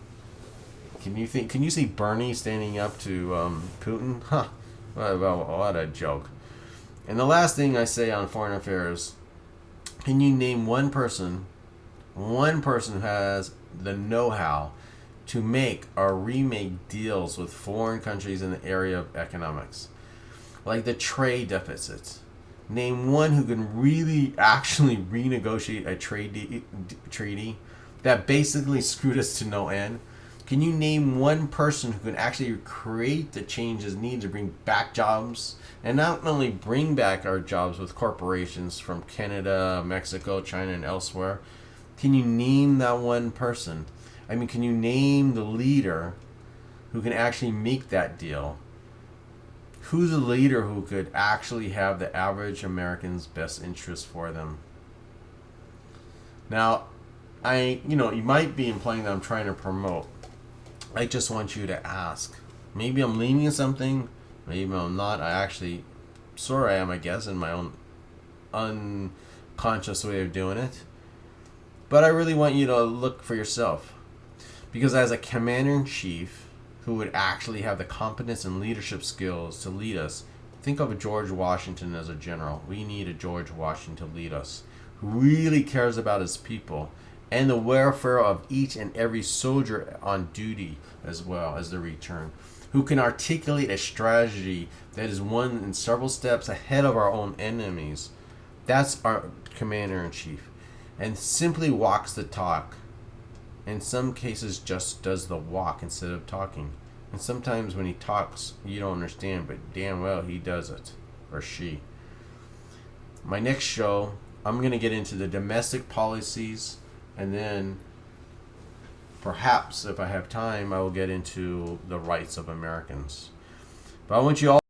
Can you see Bernie standing up to Putin? Huh. Well, what a joke. And the last thing I say on foreign affairs, can you name one person who has the know-how to make or remake deals with foreign countries in the area of economics, like the trade deficits? Name one who can really actually renegotiate a treaty that basically screwed us to no end. Can you name one person who can actually create the changes needed to bring back jobs? And not only bring back our jobs with corporations from Canada, Mexico, China, and elsewhere. Can you name that one person? I mean, can you name the leader who can actually make that deal? Who's the leader who could actually have the average American's best interest for them? Now, you might be implying that I'm trying to promote. I just want you to ask. Maybe I'm leaning something. Maybe I'm not. I am, I guess, in my own unconscious way of doing it. But I really want you to look for yourself. Because as a commander-in-chief who would actually have the competence and leadership skills to lead us, think of a George Washington as a general. We need a George Washington to lead us, who really cares about his people and the welfare of each and every soldier on duty as well as the return, who can articulate a strategy that is one in several steps ahead of our own enemies. That's our commander-in-chief. And simply walks the talk. In some cases just does the walk instead of talking. And sometimes when he talks, you don't understand, but damn well he does it. Or she. My next show, I'm going to get into the domestic policies, and then perhaps, if I have time, I will get into the rights of Americans. But I want you all